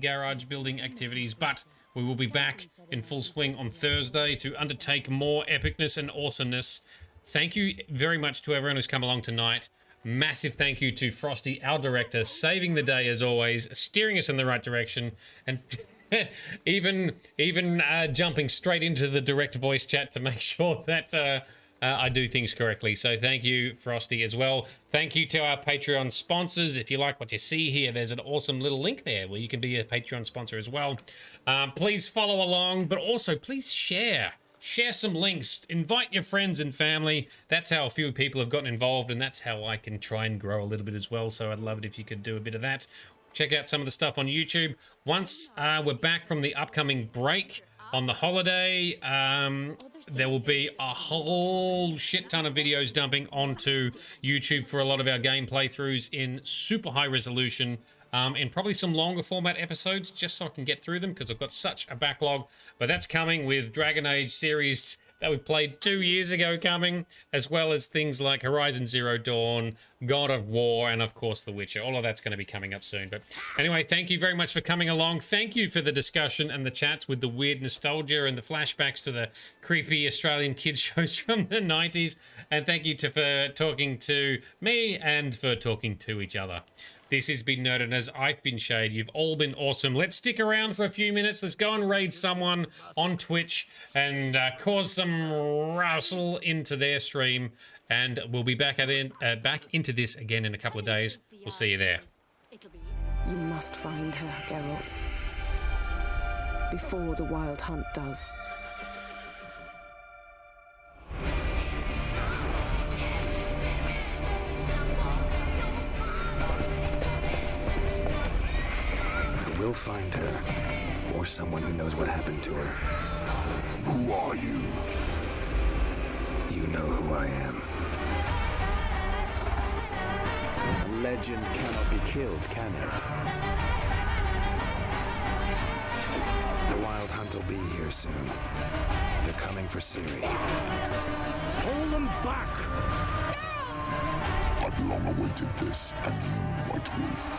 garage building activities, but we will be back in full swing on Thursday to undertake more epicness and awesomeness. Thank you very much to everyone who's come along tonight. Massive thank you to Frosty, our director, saving the day as always, steering us in the right direction, and even jumping straight into the direct voice chat to make sure that I do things correctly. So thank you, Frosty, as well. Thank you to our Patreon sponsors. If you like what you see here, there's an awesome little link there where you can be a Patreon sponsor as well. Please follow along, but also please share. Share some links, invite your friends and family. That's how a few people have gotten involved, and that's how I can try and grow a little bit as well. So I'd love it if you could do a bit of that. Check out some of the stuff on YouTube. Once we're back from the upcoming break on the holiday, there will be a whole shit ton of videos dumping onto YouTube for a lot of our game playthroughs in super high resolution. In probably some longer format episodes, just so I can get through them, because I've got such a backlog. But that's coming with Dragon Age series that we played 2 years ago coming, as well as things like Horizon Zero Dawn, God of War, and of course The Witcher. All of that's going to be coming up soon. But anyway, thank you very much for coming along. Thank you for the discussion and the chats with the weird nostalgia and the flashbacks to the creepy Australian kids shows from the 90s. And thank you for talking to me and for talking to each other. This has been Nerdedness. I've been Shade. You've all been awesome. Let's stick around for a few minutes. Let's go and raid someone on Twitch and cause some rustle into their stream. And we'll be back into this again in a couple of days. We'll see you there. You must find her, Geralt. Before the Wild Hunt does. We'll find her, or someone who knows what happened to her. Who are you? You know who I am. A legend cannot be killed, can it? The Wild Hunt will be here soon. They're coming for Ciri. Hold them back! I've long awaited this, and you, White Wolf.